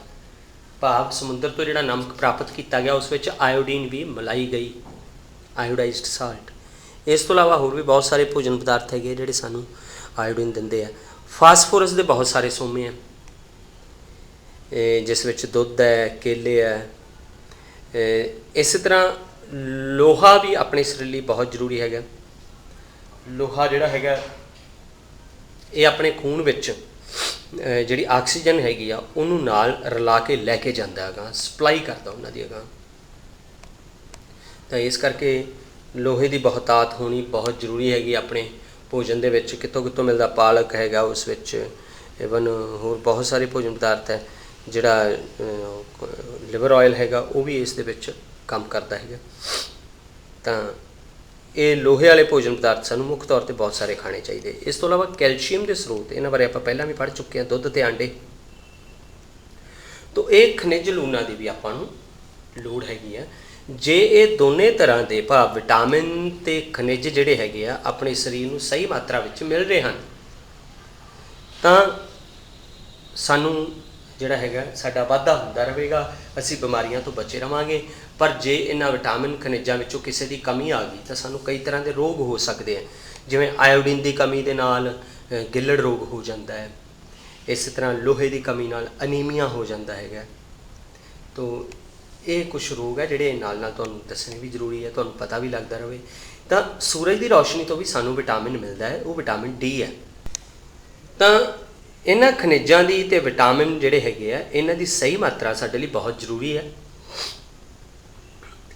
ਭਾਵ ਸਮੁੰਦਰ ਤੋਂ ਜਿਹੜਾ ਨਮਕ ਪ੍ਰਾਪਤ ਕੀਤਾ ਗਿਆ ਉਸ ਵਿੱਚ ਆਇਓਡੀਨ ਵੀ ਮਿਲਾਈ ਗਈ, ਆਇਓਡਾਈਜ਼ਡ ਸਾਲਟ। ਇਸ ਤੋਂ ਇਲਾਵਾ ਹੋਰ ਵੀ ਬਹੁਤ ਸਾਰੇ ਭੋਜਨ ਪਦਾਰਥ ਹੈਗੇ ਜਿਹੜੇ ਸਾਨੂੰ ਆਇਓਡੀਨ ਦਿੰਦੇ ਆ। ਫਾਸਫੋਰਸ ਦੇ ਬਹੁਤ ਸਾਰੇ ਸੋਮੇ ਆ, ਜਿਸ ਵਿੱਚ ਦੁੱਧ ਹੈ, ਕੇਲੇ ਹੈ। ਇਸੇ ਤਰ੍ਹਾਂ ਲੋਹਾ ਵੀ ਆਪਣੇ ਸਰੀਰ ਲਈ ਬਹੁਤ ਜ਼ਰੂਰੀ ਹੈਗਾ। ਲੋਹਾ ਜਿਹੜਾ ਹੈਗਾ ਇਹ ਆਪਣੇ ਖੂਨ ਵਿੱਚ ਜਿਹੜੀ ਆਕਸੀਜਨ ਹੈਗੀ ਆ ਉਹਨੂੰ ਨਾਲ ਰਲਾ ਕੇ ਲੈ ਕੇ ਜਾਂਦਾ ਹੈਗਾ, ਸਪਲਾਈ ਕਰਦਾ ਉਹਨਾਂ ਦੀ ਅਗਾਂਹ। ਤਾਂ ਇਸ ਕਰਕੇ ਲੋਹੇ ਦੀ ਬਹੁਤਾਤ ਹੋਣੀ ਬਹੁਤ ਜ਼ਰੂਰੀ ਹੈਗੀ ਆਪਣੇ ਭੋਜਨ ਦੇ ਵਿੱਚ। ਕਿੱਥੋਂ ਕਿੱਥੋਂ ਮਿਲਦਾ? ਪਾਲਕ ਹੈਗਾ, ਉਸ ਵਿੱਚ ਇਵਨ ਹੋਰ ਬਹੁਤ ਸਾਰੇ ਭੋਜਨ ਪਦਾਰਥ ਹੈ। ਜਿਹੜਾ ਲਿਵਰ ਆਇਲ ਹੈਗਾ ਉਹ ਵੀ ਇਸ ਦੇ ਵਿੱਚ ਕੰਮ ਕਰਦਾ ਹੈਗਾ। ਤਾਂ ਇਹ ਲੋਹੇ ਵਾਲੇ ਭੋਜਨ ਪਦਾਰਥ ਸਾਨੂੰ ਮੁੱਖ ਤੌਰ 'ਤੇ ਬਹੁਤ ਸਾਰੇ ਖਾਣੇ ਚਾਹੀਦੇ। ਇਸ ਤੋਂ ਇਲਾਵਾ ਕੈਲਸ਼ੀਅਮ ਦੇ ਸਰੋਤ, ਇਹਨਾਂ ਬਾਰੇ ਆਪਾਂ ਪਹਿਲਾਂ ਵੀ ਪੜ੍ਹ ਚੁੱਕੇ ਹਾਂ, ਦੁੱਧ ਅਤੇ ਆਂਡੇ। ਤਾਂ ਇਹ ਖਣਿਜ ਲੂਣਾਂ ਦੀ ਵੀ ਆਪਾਂ ਨੂੰ ਲੋੜ ਹੈਗੀ ਆ। ਜੇ ਇਹ ਦੋਨੇ ਤਰ੍ਹਾਂ ਦੇ ਭਾਵ ਵਿਟਾਮਿਨ ਅਤੇ ਖਣਿਜ ਜਿਹੜੇ ਹੈਗੇ ਆ ਆਪਣੇ ਸਰੀਰ ਨੂੰ ਸਹੀ ਮਾਤਰਾ ਵਿੱਚ ਮਿਲ ਰਹੇ ਹਨ ਤਾਂ ਸਾਨੂੰ ਜਿਹੜਾ ਹੈਗਾ ਸਾਡਾ ਵਾਧਾ ਹੁੰਦਾ ਰਹੇਗਾ, ਅਸੀਂ ਬਿਮਾਰੀਆਂ ਤੋਂ ਬਚੇ ਰਹਾਂਗੇ। ਪਰ ਜੇ ਇਹਨਾਂ ਵਿਟਾਮਿਨ ਖਣਿਜਾਂ ਵਿੱਚੋਂ ਕਿਸੇ ਦੀ ਕਮੀ ਆ ਗਈ ਤਾਂ ਸਾਨੂੰ ਕਈ ਤਰ੍ਹਾਂ ਦੇ ਰੋਗ ਹੋ ਸਕਦੇ ਆ। ਜਿਵੇਂ ਆਇਓਡੀਨ ਦੀ ਕਮੀ ਦੇ ਨਾਲ ਗਿੱਲੜ ਰੋਗ ਹੋ ਜਾਂਦਾ ਹੈ। ਇਸੇ ਤਰ੍ਹਾਂ ਲੋਹੇ ਦੀ ਕਮੀ ਨਾਲ ਅਨੀਮੀਆ ਹੋ ਜਾਂਦਾ ਹੈਗਾ। ਤੋ ਇਹ ਕੁਛ ਰੋਗ ਹੈ ਜਿਹੜੇ ਨਾਲ ਨਾਲ ਤੁਹਾਨੂੰ ਦੱਸਣੇ ਵੀ ਜ਼ਰੂਰੀ ਹੈ, ਤੁਹਾਨੂੰ ਪਤਾ ਵੀ ਲੱਗਦਾ ਰਹੇ। ਤਾਂ ਸੂਰਜ ਦੀ ਰੌਸ਼ਨੀ ਤੋਂ ਵੀ ਸਾਨੂੰ ਵਿਟਾਮਿਨ ਮਿਲਦਾ ਹੈ, ਉਹ ਵਿਟਾਮਿਨ ਡੀ ਹੈ। ਤਾਂ ਇਹਨਾਂ ਖਣਿਜਾਂ ਦੀ ਅਤੇ ਵਿਟਾਮਿਨ ਜਿਹੜੇ ਹੈਗੇ ਆ ਇਹਨਾਂ ਦੀ ਸਹੀ ਮਾਤਰਾ ਸਾਡੇ ਲਈ ਬਹੁਤ ਜ਼ਰੂਰੀ ਹੈ।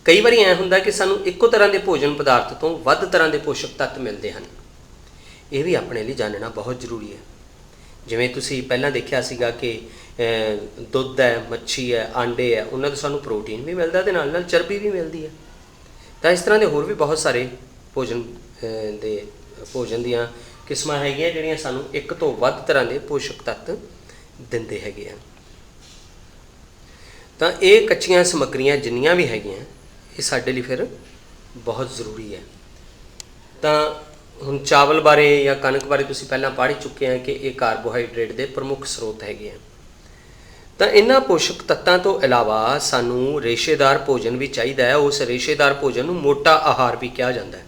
ਕਈ ਵਾਰੀ ਐਂ ਹੁੰਦਾ ਕਿ ਸਾਨੂੰ ਇੱਕੋ ਤਰ੍ਹਾਂ ਦੇ ਭੋਜਨ ਪਦਾਰਥ ਤੋਂ ਵੱਧ ਤਰ੍ਹਾਂ ਦੇ ਪੋਸ਼ਕ ਤੱਤ ਮਿਲਦੇ ਹਨ। ਇਹ ਵੀ ਆਪਣੇ ਲਈ ਜਾਣਨਾ ਬਹੁਤ ਜ਼ਰੂਰੀ ਹੈ। ਜਿਵੇਂ ਤੁਸੀਂ ਪਹਿਲਾਂ ਦੇਖਿਆ ਸੀਗਾ ਕਿ ਦੁੱਧ ਹੈ, ਮੱਛੀ ਹੈ, ਆਂਡੇ ਹੈ, ਉਹਨਾਂ ਤੋਂ ਸਾਨੂੰ ਪ੍ਰੋਟੀਨ ਵੀ ਮਿਲਦਾ ਅਤੇ ਨਾਲ ਨਾਲ ਚਰਬੀ ਵੀ ਮਿਲਦੀ ਹੈ। ਤਾਂ ਇਸ ਤਰ੍ਹਾਂ ਦੇ ਹੋਰ ਵੀ ਬਹੁਤ ਸਾਰੇ ਭੋਜਨ ਦੀਆਂ ਕਿਸਮਾਂ ਹੈਗੀਆਂ ਜਿਹੜੀਆਂ ਸਾਨੂੰ ਇੱਕ ਤੋਂ ਵੱਧ ਤਰ੍ਹਾਂ ਦੇ ਪੋਸ਼ਕ ਤੱਤ ਦਿੰਦੇ ਹੈਗੇ ਆ। ਤਾਂ ਇਹ ਕੱਚੀਆਂ ਸਮੱਗਰੀਆਂ ਜਿੰਨੀਆਂ ਵੀ ਹੈਗੀਆਂ ਇਹ ਸਾਡੇ ਲਈ ਫਿਰ ਬਹੁਤ ਜ਼ਰੂਰੀ ਹੈ। ਤਾਂ ਹੁਣ ਚਾਵਲ ਬਾਰੇ ਜਾਂ ਕਣਕ ਬਾਰੇ ਤੁਸੀਂ ਪਹਿਲਾਂ ਪੜ੍ਹ ਚੁੱਕੇ ਆ ਕਿ ਇਹ ਕਾਰਬੋਹਾਈਡਰੇਟ ਦੇ ਪ੍ਰਮੁੱਖ ਸਰੋਤ ਹੈਗੇ ਆ। ਤਾਂ ਇਹਨਾਂ ਪੋਸ਼ਕ ਤੱਤਾਂ ਤੋਂ ਇਲਾਵਾ ਸਾਨੂੰ ਰੇਸ਼ੇਦਾਰ ਭੋਜਨ ਵੀ ਚਾਹੀਦਾ ਹੈ। ਉਸ ਰੇਸ਼ੇਦਾਰ ਭੋਜਨ ਨੂੰ ਮੋਟਾ ਆਹਾਰ ਵੀ ਕਿਹਾ ਜਾਂਦਾ ਹੈ।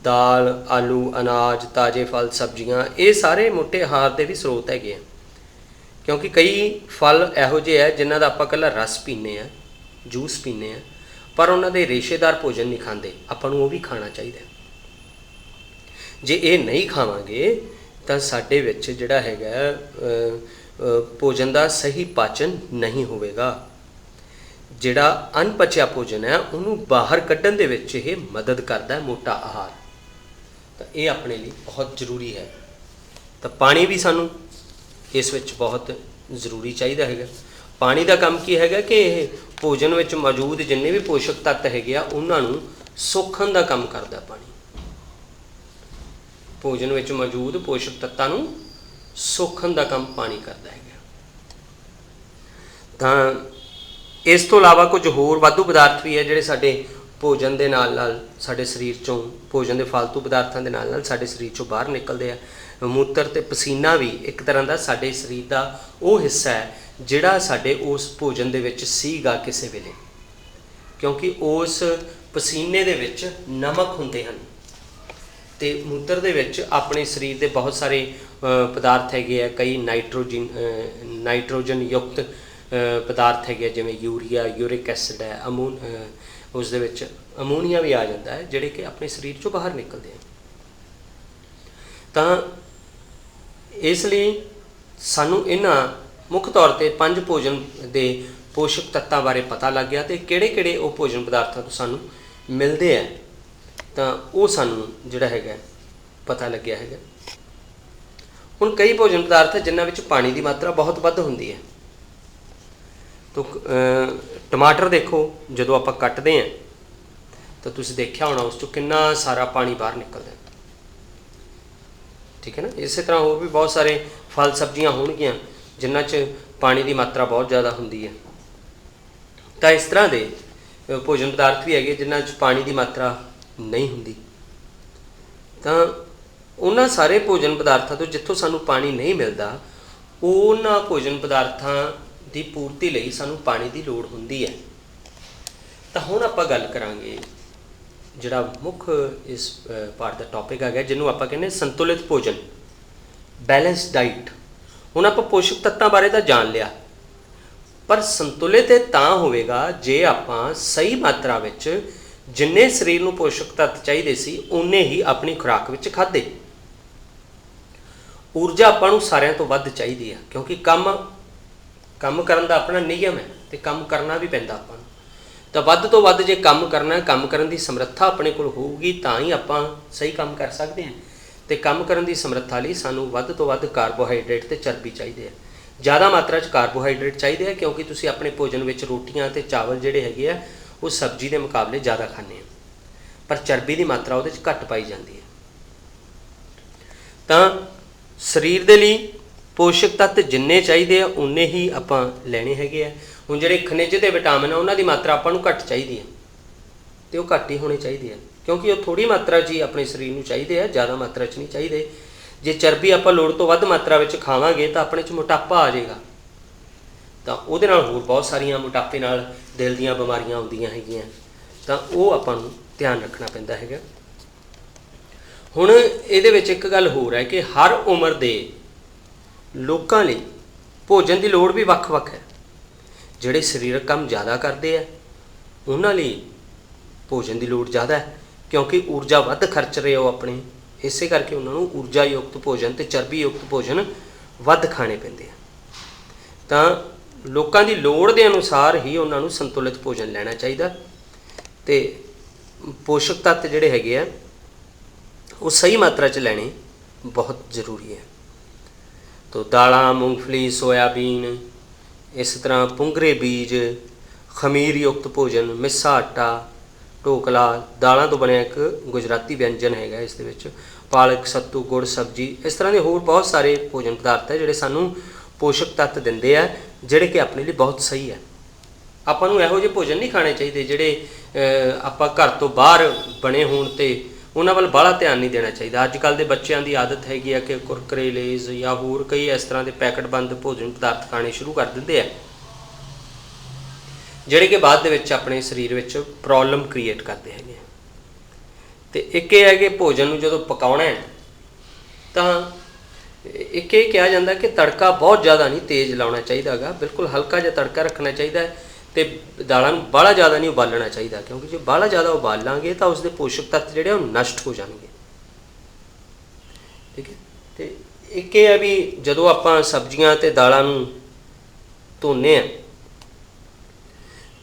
ਦਾਲ, ਆਲੂ, ਅਨਾਜ, ਤਾਜ਼ੇ ਫਲ, ਸਬਜ਼ੀਆਂ, ਇਹ ਸਾਰੇ ਮੋਟੇ ਆਹਾਰ ਦੇ ਵੀ ਸਰੋਤ ਹੈਗੇ ਆ। ਕਿਉਂਕਿ ਕਈ ਫਲ ਇਹੋ ਜਿਹੇ ਆ ਜਿਨ੍ਹਾਂ ਦਾ ਆਪਾਂ ਇਕੱਲਾ ਰਸ ਪੀਂਦੇ ਹਾਂ, ਜੂਸ ਪੀਂਦੇ ਹਾਂ, ਪਰ ਉਹਨਾਂ ਦੇ ਰੇਸ਼ੇਦਾਰ ਭੋਜਨ ਨਹੀਂ ਖਾਂਦੇ। ਆਪਾਂ ਨੂੰ ਉਹ ਵੀ ਖਾਣਾ ਚਾਹੀਦਾ। ਜੇ ਇਹ ਨਹੀਂ ਖਾਵਾਂਗੇ ਤਾਂ ਸਾਡੇ ਵਿੱਚ ਜਿਹੜਾ ਹੈਗਾ ਭੋਜਨ ਦਾ ਸਹੀ ਪਾਚਨ ਨਹੀਂ ਹੋਵੇਗਾ। ਜਿਹੜਾ ਅਣਪਚਿਆ ਭੋਜਨ ਹੈ ਉਹਨੂੰ ਬਾਹਰ ਕੱਢਣ ਦੇ ਵਿੱਚ ਇਹ ਮਦਦ ਕਰਦਾ ਹੈ, ਮੋਟਾ ਆਹਾਰ। ਤਾਂ ਇਹ ਆਪਣੇ ਲਈ ਬਹੁਤ ਜ਼ਰੂਰੀ ਹੈ। ਤਾਂ ਪਾਣੀ ਵੀ ਸਾਨੂੰ ਇਸ ਵਿੱਚ ਬਹੁਤ ਜ਼ਰੂਰੀ ਚਾਹੀਦਾ ਹੈਗਾ। ਪਾਣੀ ਦਾ ਕੰਮ ਕੀ ਹੈਗਾ ਕਿ ਇਹ ਭੋਜਨ ਵਿੱਚ ਮੌਜੂਦ ਜਿੰਨੇ ਵੀ ਪੋਸ਼ਕ ਤੱਤ ਹੈਗੇ ਆ ਉਹਨਾਂ ਨੂੰ ਸੋਖਣ ਦਾ ਕੰਮ ਕਰਦਾ। ਪਾਣੀ ਭੋਜਨ ਵਿੱਚ ਮੌਜੂਦ ਪੋਸ਼ਕ ਤੱਤਾਂ ਨੂੰ ਸੋਖਣ ਦਾ ਕੰਮ ਪਾਣੀ ਕਰਦਾ ਹੈਗਾ। ਤਾਂ ਇਸ ਤੋਂ ਇਲਾਵਾ ਕੁਝ ਹੋਰ ਵਾਧੂ ਪਦਾਰਥ ਵੀ ਹੈ ਜਿਹੜੇ ਸਾਡੇ ਭੋਜਨ ਦੇ ਨਾਲ ਨਾਲ ਸਾਡੇ ਸਰੀਰ 'ਚੋਂ, ਭੋਜਨ ਦੇ ਫਾਲਤੂ ਪਦਾਰਥਾਂ ਦੇ ਨਾਲ ਨਾਲ ਸਾਡੇ ਸਰੀਰ 'ਚੋਂ ਬਾਹਰ ਨਿਕਲਦੇ ਆ। ਮੂਤਰ ਅਤੇ ਪਸੀਨਾ ਵੀ ਇੱਕ ਤਰ੍ਹਾਂ ਦਾ ਸਾਡੇ ਸਰੀਰ ਦਾ ਉਹ ਹਿੱਸਾ ਹੈ ਜਿਹੜਾ ਸਾਡੇ ਉਸ ਭੋਜਨ ਦੇ ਵਿੱਚ ਸੀਗਾ ਕਿਸੇ ਵੇਲੇ, ਕਿਉਂਕਿ ਉਸ ਪਸੀਨੇ ਦੇ ਵਿੱਚ ਨਮਕ ਹੁੰਦੇ ਹਨ ਤੇ ਮੂਤਰ ਦੇ ਵਿੱਚ ਆਪਣੇ ਸਰੀਰ ਦੇ ਬਹੁਤ ਸਾਰੇ ਪਦਾਰਥ ਹੈਗੇ ਆ, ਕਈ ਨਾਈਟ੍ਰੋਜਨ ਯੁਕਤ ਪਦਾਰਥ ਹੈਗੇ ਜਿਵੇਂ ਯੂਰੀਆ, ਯੂਰਿਕ ਐਸਿਡ ਹੈ, ਉਸ ਦੇ ਵਿੱਚ ਅਮੋਨੀਆ ਵੀ ਆ ਜਾਂਦਾ ਹੈ, ਜਿਹੜੇ ਕਿ ਆਪਣੇ ਸਰੀਰ 'ਚੋਂ ਬਾਹਰ ਨਿਕਲਦੇ ਆ। ਤਾਂ ਇਸ ਲਈ ਸਾਨੂੰ ਇਹਨਾਂ ਮੁੱਖ ਤੌਰ 'ਤੇ 5 ਭੋਜਨ ਦੇ ਪੋਸ਼ਕ ਤੱਤਾਂ ਬਾਰੇ ਪਤਾ ਲੱਗ ਗਿਆ, ਅਤੇ ਕਿਹੜੇ ਕਿਹੜੇ ਉਹ ਭੋਜਨ ਪਦਾਰਥਾਂ ਤੋਂ ਸਾਨੂੰ ਮਿਲਦੇ ਹੈ, ਤਾਂ ਉਹ ਸਾਨੂੰ ਜਿਹੜਾ ਹੈਗਾ ਪਤਾ ਲੱਗਿਆ ਹੈਗਾ। ਹੁਣ ਕਈ ਭੋਜਨ ਪਦਾਰਥ ਜਿਨ੍ਹਾਂ ਵਿੱਚ ਪਾਣੀ ਦੀ ਮਾਤਰਾ ਬਹੁਤ ਵੱਧ ਹੁੰਦੀ ਹੈ। ਤੋ ਟਮਾਟਰ ਦੇਖੋ, ਜਦੋਂ ਆਪਾਂ ਕੱਟਦੇ ਹਾਂ ਤਾਂ ਤੁਸੀਂ ਦੇਖਿਆ ਹੋਣਾ ਉਸ 'ਚੋਂ ਕਿੰਨਾ ਸਾਰਾ ਪਾਣੀ ਬਾਹਰ ਨਿਕਲਦਾ, ਠੀਕ ਹੈ ਨਾ। ਇਸੇ ਤਰ੍ਹਾਂ ਹੋਰ ਵੀ ਬਹੁਤ ਸਾਰੇ ਫਲ ਸਬਜ਼ੀਆਂ ਹੋਣਗੀਆਂ ਜਿਨ੍ਹਾਂ 'ਚ ਪਾਣੀ ਦੀ ਮਾਤਰਾ ਬਹੁਤ ਜ਼ਿਆਦਾ ਹੁੰਦੀ ਹੈ। ਤਾਂ ਇਸ ਤਰ੍ਹਾਂ ਦੇ ਭੋਜਨ ਪਦਾਰਥ ਵੀ ਹੈਗੇ ਜਿਨ੍ਹਾਂ 'ਚ ਪਾਣੀ ਦੀ ਮਾਤਰਾ ਨਹੀਂ ਹੁੰਦੀ। ਤਾਂ ਉਹਨਾਂ ਸਾਰੇ ਭੋਜਨ ਪਦਾਰਥਾਂ ਤੋਂ ਜਿੱਥੋਂ ਸਾਨੂੰ ਪਾਣੀ ਨਹੀਂ ਮਿਲਦਾ, ਉਹਨਾਂ ਭੋਜਨ ਪਦਾਰਥਾਂ ਦੀ ਪੂਰਤੀ ਲਈ ਸਾਨੂੰ ਪਾਣੀ ਦੀ ਲੋੜ ਹੁੰਦੀ ਹੈ। ਤਾਂ ਹੁਣ ਆਪਾਂ ਗੱਲ ਕਰਾਂਗੇ ਜਿਹੜਾ ਮੁੱਖ ਇਸ ਪਾਰਟ ਦਾ ਟੌਪਿਕ ਹੈਗਾ, ਜਿਹਨੂੰ ਆਪਾਂ ਕਹਿੰਦੇ ਸੰਤੁਲਿਤ ਭੋਜਨ, ਬੈਲੈਂਸ ਡਾਈਟ। ਹੁਣ ਆਪਾਂ ਪੋਸ਼ਕ ਤੱਤਾਂ ਬਾਰੇ ਤਾਂ ਜਾਣ ਲਿਆ, ਪਰ ਸੰਤੁਲਿਤ ਇਹ ਤਾਂ ਹੋਵੇਗਾ ਜੇ ਆਪਾਂ ਸਹੀ ਮਾਤਰਾ ਵਿੱਚ ਜਿੰਨੇ ਸਰੀਰ ਨੂੰ ਪੋਸ਼ਕ ਤੱਤ ਚਾਹੀਦੇ ਸੀ ਓਨੇ ਹੀ ਆਪਣੀ ਖੁਰਾਕ ਵਿੱਚ ਖਾਧੇ। ਊਰਜਾ ਆਪਾਂ ਨੂੰ ਸਾਰਿਆਂ ਤੋਂ ਵੱਧ ਚਾਹੀਦੀ ਹੈ, ਕਿਉਂਕਿ ਕੰਮ ਕਰਨ ਦਾ ਆਪਣਾ ਨਿਯਮ ਹੈ ਅਤੇ ਕੰਮ ਕਰਨਾ ਵੀ ਪੈਂਦਾ ਆਪਾਂ ਨੂੰ। ਤਾਂ ਵੱਧ ਤੋਂ ਵੱਧ ਜੇ ਕੰਮ ਕਰਨਾ, ਕੰਮ ਕਰਨ ਦੀ ਸਮਰੱਥਾ ਆਪਣੇ ਕੋਲ ਹੋਊਗੀ ਤਾਂ ਹੀ ਆਪਾਂ ਸਹੀ ਕੰਮ ਕਰ ਸਕਦੇ ਹਾਂ। ਅਤੇ ਕੰਮ ਕਰਨ ਦੀ ਸਮਰੱਥਾ ਲਈ ਸਾਨੂੰ ਵੱਧ ਤੋਂ ਵੱਧ ਕਾਰਬੋਹਾਈਡਰੇਟ ਅਤੇ ਚਰਬੀ ਚਾਹੀਦੇ ਆ। ਜ਼ਿਆਦਾ ਮਾਤਰਾ 'ਚ ਕਾਰਬੋਹਾਈਡਰੇਟ ਚਾਹੀਦੇ ਆ, ਕਿਉਂਕਿ ਤੁਸੀਂ ਆਪਣੇ ਭੋਜਨ ਵਿੱਚ ਰੋਟੀਆਂ ਅਤੇ ਚਾਵਲ ਜਿਹੜੇ ਹੈਗੇ ਆ ਉਹ ਸਬਜ਼ੀ ਦੇ ਮੁਕਾਬਲੇ ਜ਼ਿਆਦਾ ਖਾਂਦੇ ਆ, ਪਰ ਚਰਬੀ ਦੀ ਮਾਤਰਾ ਉਹਦੇ 'ਚ ਘੱਟ ਪਾਈ ਜਾਂਦੀ ਹੈ। ਤਾਂ ਸਰੀਰ ਦੇ ਲਈ ਪੋਸ਼ਕ ਤੱਤ ਜਿੰਨੇ ਚਾਹੀਦੇ ਆ ਉਨੇ ਹੀ ਆਪਾਂ ਲੈਣੇ ਹੈਗੇ ਆ। ਹੁਣ ਜਿਹੜੇ ਖਣਿਜ ਅਤੇ ਵਿਟਾਮਿਨ ਆ ਉਹਨਾਂ ਦੀ ਮਾਤਰਾ ਆਪਾਂ ਨੂੰ ਘੱਟ ਚਾਹੀਦੀ ਹੈ, ਅਤੇ ਉਹ ਘੱਟ ਹੀ ਹੋਣੇ ਚਾਹੀਦੇ ਆ, ਕਿਉਂਕਿ ਉਹ ਥੋੜ੍ਹੀ ਮਾਤਰਾ 'ਚ ਹੀ ਆਪਣੇ ਸਰੀਰ ਨੂੰ ਚਾਹੀਦੇ ਆ, ਜ਼ਿਆਦਾ ਮਾਤਰਾ 'ਚ ਨਹੀਂ ਚਾਹੀਦੇ। ਜੇ ਚਰਬੀ ਆਪਾਂ ਲੋੜ ਤੋਂ ਵੱਧ ਮਾਤਰਾ ਵਿੱਚ ਖਾਵਾਂਗੇ ਤਾਂ ਆਪਣੇ 'ਚ ਮੋਟਾਪਾ ਆ ਜਾਏਗਾ, ਤਾਂ ਉਹਦੇ ਨਾਲ ਹੋਰ ਬਹੁਤ ਸਾਰੀਆਂ ਮੋਟਾਪੇ ਨਾਲ ਦਿਲ ਦੀਆਂ ਬਿਮਾਰੀਆਂ ਆਉਂਦੀਆਂ ਹੈਗੀਆਂ। ਤਾਂ ਉਹ ਆਪਾਂ ਨੂੰ ਧਿਆਨ ਰੱਖਣਾ ਪੈਂਦਾ ਹੈਗਾ। ਹੁਣ ਇਹਦੇ ਵਿੱਚ ਇੱਕ ਗੱਲ ਹੋਰ ਹੈ ਕਿ ਹਰ ਉਮਰ ਦੇ ਲੋਕਾਂ ਲਈ ਭੋਜਨ ਦੀ ਲੋੜ ਵੀ ਵੱਖ-ਵੱਖ ਹੈ। ਜਿਹੜੇ ਸਰੀਰਕ ਕੰਮ ਜ਼ਿਆਦਾ ਕਰਦੇ ਆ ਉਹਨਾਂ ਲਈ ਭੋਜਨ ਦੀ ਲੋੜ ਜ਼ਿਆਦਾ ਹੈ, ਕਿਉਂਕਿ ਊਰਜਾ ਵੱਧ ਖਰਚ ਰਹੇ ਹੋ ਆਪਣੇ, ਇਸੇ ਕਰਕੇ ਉਹਨਾਂ ਨੂੰ ਊਰਜਾ ਯੁਕਤ ਭੋਜਨ ਅਤੇ ਚਰਬੀ ਯੁਕਤ ਭੋਜਨ ਵੱਧ ਖਾਣੇ ਪੈਂਦੇ ਆ। ਤਾਂ ਲੋਕਾਂ ਦੀ ਲੋੜ ਦੇ ਅਨੁਸਾਰ ਹੀ ਉਹਨਾਂ ਨੂੰ ਸੰਤੁਲਿਤ ਭੋਜਨ ਲੈਣਾ ਚਾਹੀਦਾ, ਅਤੇ ਪੋਸ਼ਕ ਤੱਤ ਜਿਹੜੇ ਹੈਗੇ ਆ ਉਹ ਸਹੀ ਮਾਤਰਾ 'ਚ ਲੈਣੇ ਬਹੁਤ ਜ਼ਰੂਰੀ ਹੈ। ਤੋ ਦਾਲਾਂ, ਮੂੰਗਫਲੀ, ਸੋਇਆਬੀਨ, ਇਸ ਤਰ੍ਹਾਂ ਪੁੰਗਰੇ ਬੀਜ, ਖਮੀਰ ਯੁਕਤ ਭੋਜਨ, ਮਿੱਸਾ ਆਟਾ, ਢੋਕਲਾ, ਦਾਲਾਂ ਤੋਂ ਬਣਿਆ ਇੱਕ ਗੁਜਰਾਤੀ ਵਿਅੰਜਨ ਹੈਗਾ, ਇਸ ਦੇ ਵਿੱਚ ਪਾਲਕ, ਸੱਤੂ, ਗੁੜ, ਸਬਜ਼ੀ, ਇਸ ਤਰ੍ਹਾਂ ਦੇ ਹੋਰ ਬਹੁਤ ਸਾਰੇ ਭੋਜਨ ਪਦਾਰਥ ਹੈ ਜਿਹੜੇ ਸਾਨੂੰ ਪੋਸ਼ਕ ਤੱਤ ਦਿੰਦੇ ਆ, ਜਿਹੜੇ ਕਿ ਆਪਣੇ ਲਈ ਬਹੁਤ ਸਹੀ ਹੈ। ਆਪਾਂ ਨੂੰ ਇਹੋ ਜਿਹੇ ਭੋਜਨ ਨਹੀਂ ਖਾਣੇ ਚਾਹੀਦੇ ਜਿਹੜੇ ਆਪਾਂ ਘਰ ਤੋਂ ਬਾਹਰ ਬਣੇ ਹੋਣ, ਅਤੇ ਉਹਨਾਂ ਵੱਲ ਬਾਹਲਾ ਧਿਆਨ ਨਹੀਂ ਦੇਣਾ ਚਾਹੀਦਾ। ਅੱਜ ਕੱਲ੍ਹ ਦੇ ਬੱਚਿਆਂ ਦੀ ਆਦਤ ਹੈਗੀ ਆ ਕਿ ਕੁਰਕਰੇ, ਲੇਜ਼ ਜਾਂ ਹੋਰ ਕਈ ਇਸ ਤਰ੍ਹਾਂ ਦੇ ਪੈਕਟਬੰਦ ਭੋਜਨ ਪਦਾਰਥ ਖਾਣੇ ਸ਼ੁਰੂ ਕਰ ਦਿੰਦੇ ਆ, ਜਿਹੜੇ ਕਿ ਬਾਅਦ ਦੇ ਵਿੱਚ ਆਪਣੇ ਸਰੀਰ ਵਿੱਚ ਪ੍ਰੋਬਲਮ ਕ੍ਰੀਏਟ ਕਰਦੇ ਹੈਗੇ। ਅਤੇ ਇੱਕ ਇਹ ਹੈ ਕਿ ਭੋਜਨ ਨੂੰ ਜਦੋਂ ਪਕਾਉਣਾ ਹੈ ਤਾਂ ਇੱਕ ਇਹ ਕਿਹਾ ਜਾਂਦਾ ਕਿ ਤੜਕਾ ਬਹੁਤ ਜ਼ਿਆਦਾ ਨਹੀਂ ਤੇਜ਼ ਲਾਉਣਾ ਚਾਹੀਦਾ ਗਾ, ਬਿਲਕੁਲ ਹਲਕਾ ਜਿਹਾ ਤੜਕਾ ਰੱਖਣਾ ਚਾਹੀਦਾ, ਅਤੇ ਦਾਲਾਂ ਨੂੰ ਬਾਹਲਾ ਜ਼ਿਆਦਾ ਨਹੀਂ ਉਬਾਲਣਾ ਚਾਹੀਦਾ, ਕਿਉਂਕਿ ਜੇ ਬਾਹਲਾ ਜ਼ਿਆਦਾ ਉਬਾਲਾਂਗੇ ਤਾਂ ਉਸਦੇ ਪੋਸ਼ਕ ਤੱਤ ਜਿਹੜੇ ਉਹ ਨਸ਼ਟ ਹੋ ਜਾਣਗੇ, ਠੀਕ ਹੈ। ਅਤੇ ਇੱਕ ਇਹ ਹੈ ਵੀ ਜਦੋਂ ਆਪਾਂ ਸਬਜ਼ੀਆਂ ਅਤੇ ਦਾਲਾਂ ਨੂੰ ਧੋਂਦੇ ਹਾਂ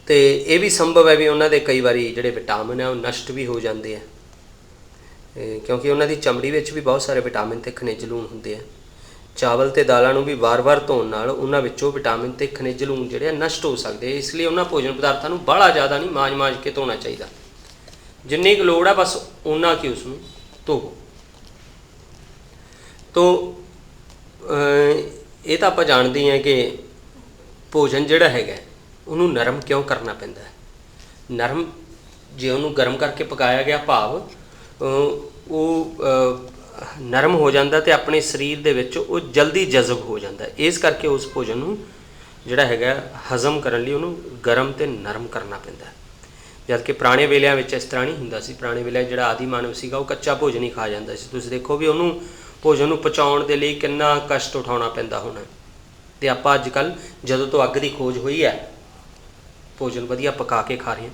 ਅਤੇ ਇਹ ਵੀ ਸੰਭਵ ਹੈ ਵੀ ਉਹਨਾਂ ਦੇ ਕਈ ਵਾਰੀ ਜਿਹੜੇ ਵਿਟਾਮਿਨ ਹੈ ਉਹ ਨਸ਼ਟ ਵੀ ਹੋ ਜਾਂਦੇ ਆ, ਕਿਉਂਕਿ ਉਹਨਾਂ ਦੀ ਚਮੜੀ ਵਿੱਚ ਵੀ ਬਹੁਤ ਸਾਰੇ ਵਿਟਾਮਿਨ ਅਤੇ ਖਣਿਜ ਲੂਣ ਹੁੰਦੇ ਆ। ਚਾਵਲ ਅਤੇ ਦਾਲਾਂ ਨੂੰ ਵੀ ਵਾਰ-ਵਾਰ ਧੋਣ ਨਾਲ ਉਹਨਾਂ ਵਿੱਚੋਂ ਵਿਟਾਮਿਨ ਅਤੇ ਖਣਿਜ ਲੂਣ ਜਿਹੜੇ ਆ ਨਸ਼ਟ ਹੋ ਸਕਦੇ, ਇਸ ਲਈ ਉਹਨਾਂ ਭੋਜਨ ਪਦਾਰਥਾਂ ਨੂੰ ਬਾਹਲਾ ਜ਼ਿਆਦਾ ਨਹੀਂ ਮਾਂਜ ਕੇ ਧੋਣਾ ਚਾਹੀਦਾ, ਜਿੰਨੀ ਕੁ ਲੋੜ ਆ ਬਸ ਓਨਾ ਕੁ ਉਸਨੂੰ ਧੋਵੋ। ਤੋ ਇਹ ਤਾਂ ਆਪਾਂ ਜਾਣਦੇ ਹਾਂ ਕਿ ਭੋਜਨ ਜਿਹੜਾ ਹੈਗਾ ਉਹਨੂੰ ਨਰਮ ਕਿਉਂ ਕਰਨਾ ਪੈਂਦਾ ਹੈ। ਨਰਮ ਜੇ ਉਹਨੂੰ ਗਰਮ ਕਰਕੇ ਪਕਾਇਆ ਗਿਆ ਭਾਵ ਉਹ ਨਰਮ ਹੋ ਜਾਂਦਾ ਅਤੇ ਆਪਣੇ ਸਰੀਰ ਦੇ ਵਿੱਚ ਉਹ ਜਲਦੀ ਜਜ਼ਬ ਹੋ ਜਾਂਦਾ, ਇਸ ਕਰਕੇ ਉਸ ਭੋਜਨ ਨੂੰ ਜਿਹੜਾ ਹੈਗਾ ਹਜ਼ਮ ਕਰਨ ਲਈ ਉਹਨੂੰ ਗਰਮ ਅਤੇ ਨਰਮ ਕਰਨਾ ਪੈਂਦਾ। ਜਦ ਕਿ ਪੁਰਾਣੇ ਵੇਲਿਆਂ ਵਿੱਚ ਇਸ ਤਰ੍ਹਾਂ ਨਹੀਂ ਹੁੰਦਾ ਸੀ। ਪੁਰਾਣੇ ਵੇਲਿਆਂ ਜਿਹੜਾ ਆਦਿ ਮਾਨਵ ਸੀਗਾ ਉਹ ਕੱਚਾ ਭੋਜਨ ਹੀ ਖਾ ਜਾਂਦਾ ਸੀ। ਤੁਸੀਂ ਦੇਖੋ ਵੀ ਉਹਨੂੰ ਭੋਜਨ ਨੂੰ ਪਚਾਉਣ ਦੇ ਲਈ ਕਿੰਨਾ ਕਸ਼ਟ ਉਠਾਉਣਾ ਪੈਂਦਾ ਹੋਣਾ। ਅਤੇ ਆਪਾਂ ਅੱਜ ਕੱਲ੍ਹ ਜਦੋਂ ਤੋਂ ਅੱਗ ਦੀ ਖੋਜ ਹੋਈ ਹੈ ਭੋਜਨ ਵਧੀਆ ਪਕਾ ਕੇ ਖਾ ਰਹੇ ਹਾਂ।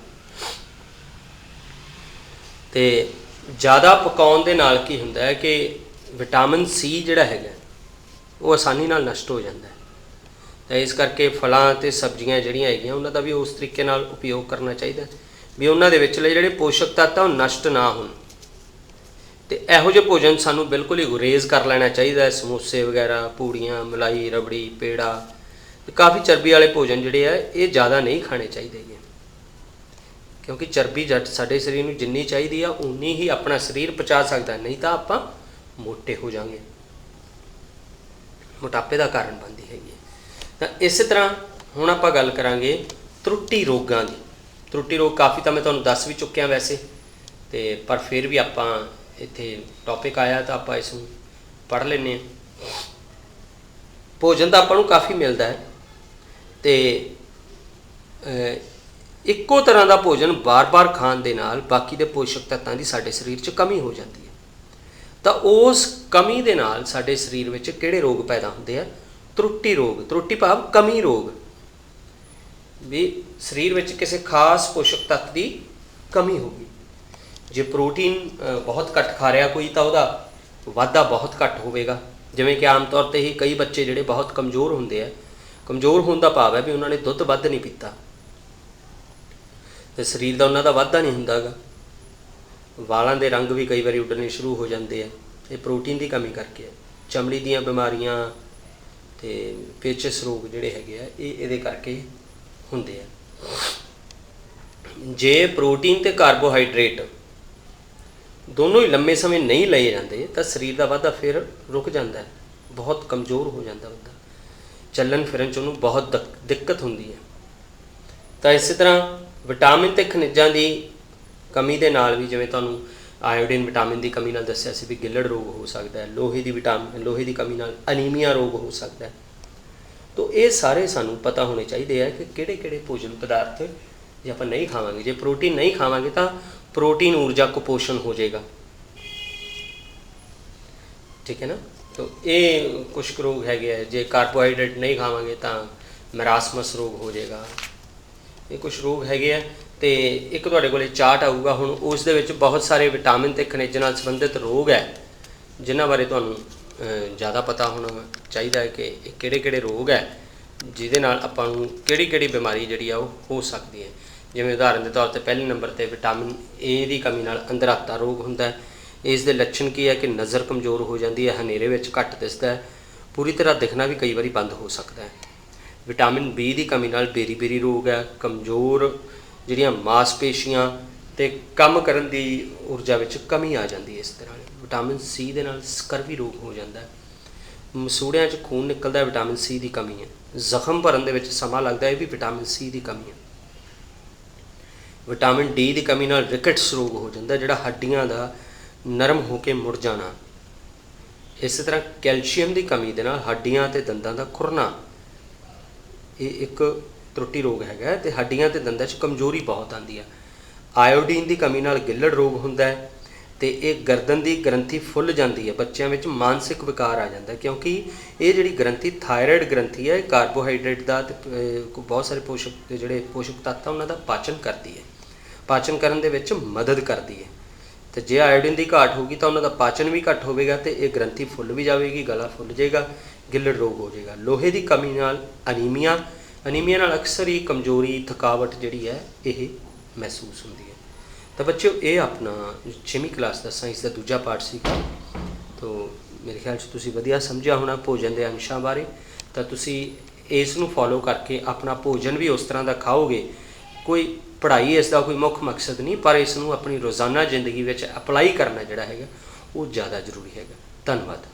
ਅਤੇ ਜ਼ਿਆਦਾ ਪਕਾਉਣ ਦੇ ਨਾਲ ਕੀ ਹੁੰਦਾ ਹੈ ਕਿ ਵਿਟਾਮਿਨ ਸੀ ਜਿਹੜਾ ਹੈਗਾ ਉਹ ਆਸਾਨੀ ਨਾਲ ਨਸ਼ਟ ਹੋ ਜਾਂਦਾ ਹੈ। ਤਾਂ ਇਸ ਕਰਕੇ ਫਲਾਂ ਅਤੇ ਸਬਜ਼ੀਆਂ ਜਿਹੜੀਆਂ ਹੈਗੀਆਂ ਉਹਨਾਂ ਦਾ ਵੀ ਉਸ ਤਰੀਕੇ ਨਾਲ ਉਪਯੋਗ ਕਰਨਾ ਚਾਹੀਦਾ ਵੀ ਉਹਨਾਂ ਦੇ ਵਿਚਲੇ ਜਿਹੜੇ ਪੋਸ਼ਕ ਤੱਤ ਆ ਉਹ ਨਸ਼ਟ ਨਾ ਹੋਣ। ਅਤੇ ਇਹੋ ਜਿਹੇ ਭੋਜਨ ਸਾਨੂੰ ਬਿਲਕੁਲ ਹੀ ਗੁਰੇਜ਼ ਕਰ ਲੈਣਾ ਚਾਹੀਦਾ ਹੈ। ਸਮੋਸੇ ਵਗੈਰਾ, ਪੂੜੀਆਂ, ਮਲਾਈ, ਰਬੜੀ, ਪੇੜਾ, ਕਾਫੀ ਚਰਬੀ ਵਾਲੇ ਭੋਜਨ ਜਿਹੜੇ ਆ ਇਹ ਜ਼ਿਆਦਾ ਨਹੀਂ ਖਾਣੇ ਚਾਹੀਦੇ ਹੈਗੇ, ਕਿਉਂਕਿ ਚਰਬੀ ਸਾਡੇ ਸਰੀਰ ਨੂੰ ਜਿੰਨੀ ਚਾਹੀਦੀ ਆ ਉਨੀ ਹੀ ਆਪਣਾ ਸਰੀਰ ਪਚਾ ਸਕਦਾ, ਨਹੀਂ ਤਾਂ ਆਪਾਂ ਮੋਟੇ ਹੋ ਜਾਵਾਂਗੇ, ਮੋਟਾਪੇ ਦਾ ਕਾਰਨ ਬਣਦੀ ਹੈਗੀ ਹੈ। ਤਾਂ ਇਸੇ ਤਰ੍ਹਾਂ ਹੁਣ ਆਪਾਂ ਗੱਲ ਕਰਾਂਗੇ ਤਰੁੱਟੀ ਰੋਗਾਂ ਦੀ। ਤਰੁੱਟੀ ਰੋਗ ਕਾਫੀ ਤਾਂ ਮੈਂ ਤੁਹਾਨੂੰ ਦੱਸ ਵੀ ਚੁੱਕਿਆ ਵੈਸੇ, ਅਤੇ ਪਰ ਫਿਰ ਵੀ ਆਪਾਂ ਇੱਥੇ ਟੌਪਿਕ ਆਇਆ ਤਾਂ ਆਪਾਂ ਇਸ ਨੂੰ ਪੜ੍ਹ ਲੈਂਦੇ ਹਾਂ। ਭੋਜਨ ਤਾਂ ਆਪਾਂ ਨੂੰ ਕਾਫੀ ਮਿਲਦਾ ਹੈ ਅਤੇ ਇੱਕੋ ਤਰ੍ਹਾਂ ਦਾ ਭੋਜਨ ਬਾਰ-ਬਾਰ ਖਾਣ ਦੇ ਨਾਲ ਬਾਕੀ ਦੇ ਪੋਸ਼ਕ ਤੱਤਾਂ ਦੀ ਸਾਡੇ ਸਰੀਰ 'ਚ ਕਮੀ ਹੋ ਜਾਂਦੀ ਹੈ। ਤਾਂ ਉਸ ਕਮੀ ਦੇ ਨਾਲ ਸਾਡੇ ਸਰੀਰ ਵਿੱਚ ਕਿਹੜੇ ਰੋਗ ਪੈਦਾ ਹੁੰਦੇ ਆ? ਤਰੁੱਟੀ ਰੋਗ। ਤਰੁੱਟੀ ਭਾਵ ਕਮੀ ਰੋਗ, ਵੀ ਸਰੀਰ ਵਿੱਚ ਕਿਸੇ ਖਾਸ ਪੋਸ਼ਕ ਤੱਤ ਦੀ ਕਮੀ ਹੋ ਗਈ। ਜੇ ਪ੍ਰੋਟੀਨ ਬਹੁਤ ਘੱਟ ਖਾ ਰਿਹਾ ਕੋਈ ਤਾਂ ਉਹਦਾ ਵਾਧਾ ਬਹੁਤ ਘੱਟ ਹੋਵੇਗਾ। ਜਿਵੇਂ ਕਿ ਆਮ ਤੌਰ 'ਤੇ ਹੀ ਕਈ ਬੱਚੇ ਜਿਹੜੇ ਬਹੁਤ ਕਮਜ਼ੋਰ ਹੁੰਦੇ ਆ, ਕਮਜ਼ੋਰ ਹੋਣ ਦਾ ਭਾਵ ਹੈ ਵੀ ਉਹਨਾਂ ਨੇ ਦੁੱਧ ਵੱਧ ਨਹੀਂ ਪੀਤਾ ਅਤੇ ਸਰੀਰ ਦਾ ਉਹਨਾਂ ਦਾ ਵਾਧਾ ਨਹੀਂ ਹੁੰਦਾ ਗਾ। ਵਾਲਾਂ ਦੇ ਰੰਗ ਵੀ ਕਈ ਵਾਰੀ ਉੱਡਣੇ ਸ਼ੁਰੂ ਹੋ ਜਾਂਦੇ ਆ, ਇਹ ਪ੍ਰੋਟੀਨ ਦੀ ਕਮੀ ਕਰਕੇ ਹੈ। ਚਮੜੀ ਦੀਆਂ ਬਿਮਾਰੀਆਂ ਅਤੇ ਪੇਚਿਸ ਰੋਗ ਜਿਹੜੇ ਹੈਗੇ ਆ ਇਹ ਇਹਦੇ ਕਰਕੇ ਹੁੰਦੇ ਆ। ਜੇ ਪ੍ਰੋਟੀਨ ਅਤੇ ਕਾਰਬੋਹਾਈਡਰੇਟ ਦੋਨੋਂ ਹੀ ਲੰਮੇ ਸਮੇਂ ਨਹੀਂ ਲਏ ਜਾਂਦੇ ਤਾਂ ਸਰੀਰ ਦਾ ਵਾਧਾ ਫਿਰ ਰੁਕ ਜਾਂਦਾ ਹੈ, ਬਹੁਤ ਕਮਜ਼ੋਰ ਹੋ ਜਾਂਦਾ ਬੰਦਾ, ਚੱਲਣ ਫਿਰਨ 'ਚ ਉਹਨੂੰ ਬਹੁਤ ਦਿੱਕਤ ਹੁੰਦੀ ਹੈ। ਤਾਂ ਇਸੇ ਤਰ੍ਹਾਂ ਵਿਟਾਮਿਨ ਅਤੇ ਖਣਿਜਾਂ ਦੀ ਕਮੀ ਦੇ ਨਾਲ ਵੀ, ਜਿਵੇਂ ਤੁਹਾਨੂੰ ਆਇਓਡੀਨ ਵਿਟਾਮਿਨ ਦੀ ਕਮੀ ਨਾਲ ਦੱਸਿਆ ਸੀ ਵੀ ਗਿੱਲੜ ਰੋਗ ਹੋ ਸਕਦਾ ਹੈ, ਲੋਹੇ ਦੀ ਕਮੀ ਨਾਲ ਅਨੀਮੀਆ ਰੋਗ ਹੋ ਸਕਦਾ ਹੈ। ਤਾਂ ਇਹ ਸਾਰੇ ਸਾਨੂੰ ਪਤਾ ਹੋਣੇ ਚਾਹੀਦੇ ਆ ਕਿ ਕਿਹੜੇ ਕਿਹੜੇ ਭੋਜਨ ਪਦਾਰਥ ਜੇ ਆਪਾਂ ਨਹੀਂ ਖਾਵਾਂਗੇ, ਜੇ ਪ੍ਰੋਟੀਨ ਨਹੀਂ ਖਾਵਾਂਗੇ ਤਾਂ ਪ੍ਰੋਟੀਨ ਊਰਜਾ ਕੁਪੋਸ਼ਣ ਹੋ ਜਾਏਗਾ, ਠੀਕ ਹੈ ਨਾ। ਤਾਂ ਇਹ ਕੁਛ ਕੁ ਰੋਗ ਹੈਗੇ ਆ। ਜੇ ਕਾਰਬੋਹਾਈਡਰੇਟ ਨਹੀਂ ਖਾਵਾਂਗੇ ਤਾਂ ਮੈਰਾਸਮਸ ਰੋਗ ਹੋ ਜਾਏਗਾ। ਇਹ ਕੁਛ ਰੋਗ ਹੈਗੇ ਆ। ਅਤੇ ਇੱਕ ਤੁਹਾਡੇ ਕੋਲ ਚਾਰਟ ਆਊਗਾ ਹੁਣ, ਉਸ ਦੇ ਵਿੱਚ ਬਹੁਤ ਸਾਰੇ ਵਿਟਾਮਿਨ ਅਤੇ ਖਣਿਜ ਨਾਲ ਸੰਬੰਧਿਤ ਰੋਗ ਹੈ ਜਿਨ੍ਹਾਂ ਬਾਰੇ ਤੁਹਾਨੂੰ ਜ਼ਿਆਦਾ ਪਤਾ ਹੋਣਾ ਚਾਹੀਦਾ ਹੈ ਕਿ ਇਹ ਕਿਹੜੇ ਕਿਹੜੇ ਰੋਗ ਹੈ ਜਿਹਦੇ ਨਾਲ ਆਪਾਂ ਨੂੰ ਕਿਹੜੀ ਕਿਹੜੀ ਬਿਮਾਰੀ ਜਿਹੜੀ ਆ ਉਹ ਹੋ ਸਕਦੀ ਹੈ। ਜਿਵੇਂ ਉਦਾਹਰਨ ਦੇ ਤੌਰ 'ਤੇ ਪਹਿਲੇ ਨੰਬਰ 'ਤੇ ਵਿਟਾਮਿਨ ਏ ਦੀ ਕਮੀ ਨਾਲ ਅੰਧਰਾਤਾ ਰੋਗ ਹੁੰਦਾ ਹੈ। ਇਸ ਦੇ ਲੱਛਣ ਕੀ ਹੈ ਕਿ ਨਜ਼ਰ ਕਮਜ਼ੋਰ ਹੋ ਜਾਂਦੀ ਹੈ, ਹਨੇਰੇ ਵਿੱਚ ਘੱਟ ਦਿਸਦਾ ਹੈ, ਪੂਰੀ ਤਰ੍ਹਾਂ ਦਿਖਣਾ ਵੀ ਕਈ ਵਾਰੀ ਬੰਦ ਹੋ ਸਕਦਾ ਹੈ। ਵਿਟਾਮਿਨ ਬੀ ਦੀ ਕਮੀ ਨਾਲ ਬੇਰੀ ਰੋਗ ਹੈ, ਕਮਜ਼ੋਰ ਜਿਹੜੀਆਂ ਮਾਸਪੇਸ਼ੀਆਂ ਅਤੇ ਕੰਮ ਕਰਨ ਦੀ ਊਰਜਾ ਵਿੱਚ ਕਮੀ ਆ ਜਾਂਦੀ ਹੈ। ਇਸ ਤਰ੍ਹਾਂ ਵਿਟਾਮਿਨ ਸੀ ਦੇ ਨਾਲ ਸਕਰਵੀ ਰੋਗ ਹੋ ਜਾਂਦਾ ਹੈ, ਮਸੂੜਿਆਂ 'ਚ ਖੂਨ ਨਿਕਲਦਾ, ਵਿਟਾਮਿਨ ਸੀ ਦੀ ਕਮੀ ਹੈ। ਜ਼ਖਮ ਭਰਨ ਦੇ ਵਿੱਚ ਸਮਾਂ ਲੱਗਦਾ, ਇਹ ਵੀ ਵਿਟਾਮਿਨ ਸੀ ਦੀ ਕਮੀ ਹੈ। ਵਿਟਾਮਿਨ ਡੀ ਦੀ ਕਮੀ ਨਾਲ ਰਿਕਟਸ ਰੋਗ ਹੋ ਜਾਂਦਾ, ਜਿਹੜਾ ਹੱਡੀਆਂ ਦਾ ਨਰਮ ਹੋ ਕੇ ਮੁੜ ਜਾਣਾ। ਇਸੇ ਤਰ੍ਹਾਂ ਕੈਲਸ਼ੀਅਮ ਦੀ ਕਮੀ ਦੇ ਨਾਲ ਹੱਡੀਆਂ ਅਤੇ ਦੰਦਾਂ ਦਾ ਖੁਰਨਾ, ਇਹ ਇੱਕ ਤਰੁੱਟੀ ਰੋਗ ਹੈਗਾ ਅਤੇ ਹੱਡੀਆਂ ਅਤੇ ਦੰਦਾਂ 'ਚ ਕਮਜ਼ੋਰੀ ਬਹੁਤ ਆਉਂਦੀ ਹੈ। ਆਇਓਡੀਨ ਦੀ ਕਮੀ ਨਾਲ ਗਿੱਲੜ ਰੋਗ ਹੁੰਦਾ ਹੈ ਅਤੇ ਇਹ ਗਰਦਨ ਦੀ ਗ੍ਰੰਥੀ ਫੁੱਲ ਜਾਂਦੀ ਹੈ। ਬੱਚਿਆਂ ਵਿੱਚ ਮਾਨਸਿਕ ਵਿਕਾਰ ਆ ਜਾਂਦਾ ਕਿਉਂਕਿ ਇਹ ਜਿਹੜੀ ਗ੍ਰੰਥੀ ਥਾਇਰਾਇਡ ਗ੍ਰੰਥੀ ਹੈ, ਇਹ ਕਾਰਬੋਹਾਈਡਰੇਟ ਦਾ ਅਤੇ ਬਹੁਤ ਸਾਰੇ ਪੋਸ਼ਕ ਤੱਤ ਆ ਉਹਨਾਂ ਦਾ ਪਾਚਨ ਕਰਦੀ ਹੈ, ਪਾਚਨ ਕਰਨ ਦੇ ਵਿੱਚ ਮਦਦ ਕਰਦੀ ਹੈ। ਅਤੇ ਜੇ ਆਇਓਡੀਨ ਦੀ ਘਾਟ ਹੋਊਗੀ ਤਾਂ ਉਹਨਾਂ ਦਾ ਪਾਚਨ ਵੀ ਘੱਟ ਹੋਵੇਗਾ ਅਤੇ ਇਹ ਗ੍ਰੰਥੀ ਫੁੱਲ ਵੀ ਜਾਵੇਗੀ, ਗਲਾ ਫੁੱਲ ਜਾਏਗਾ, ਗਿੱਲੜ ਰੋਗ ਹੋ ਜਾਏਗਾ। ਲੋਹੇ ਦੀ ਕਮੀ ਨਾਲ ਅਨੀਮੀਆ ਨਾਲ ਅਕਸਰ ਹੀ ਕਮਜ਼ੋਰੀ, ਥਕਾਵਟ ਜਿਹੜੀ ਹੈ ਇਹ ਮਹਿਸੂਸ ਹੁੰਦੀ ਹੈ। ਤਾਂ ਬੱਚਿਓ ਇਹ ਆਪਣਾ 6ਵੀਂ ਕਲਾਸ ਦਾ ਸਾਇੰਸ ਦਾ ਦੂਜਾ ਪਾਰਟ ਸੀਗਾ। ਤਾਂ ਮੇਰੇ ਖਿਆਲ 'ਚ ਤੁਸੀਂ ਵਧੀਆ ਸਮਝਿਆ ਹੋਣਾ ਭੋਜਨ ਦੇ ਅੰਸ਼ਾਂ ਬਾਰੇ। ਤਾਂ ਤੁਸੀਂ ਇਸ ਨੂੰ ਫੋਲੋ ਕਰਕੇ ਆਪਣਾ ਭੋਜਨ ਵੀ ਉਸ ਤਰ੍ਹਾਂ ਦਾ ਖਾਓਗੇ। ਕੋਈ ਪੜ੍ਹਾਈ ਇਸ ਦਾ ਕੋਈ ਮੁੱਖ ਮਕਸਦ ਨਹੀਂ, ਪਰ ਇਸ ਨੂੰ ਆਪਣੀ ਰੋਜ਼ਾਨਾ ਜ਼ਿੰਦਗੀ ਵਿੱਚ ਅਪਲਾਈ ਕਰਨਾ ਜਿਹੜਾ ਹੈਗਾ ਉਹ ਜ਼ਿਆਦਾ ਜ਼ਰੂਰੀ ਹੈਗਾ। ਧੰਨਵਾਦ।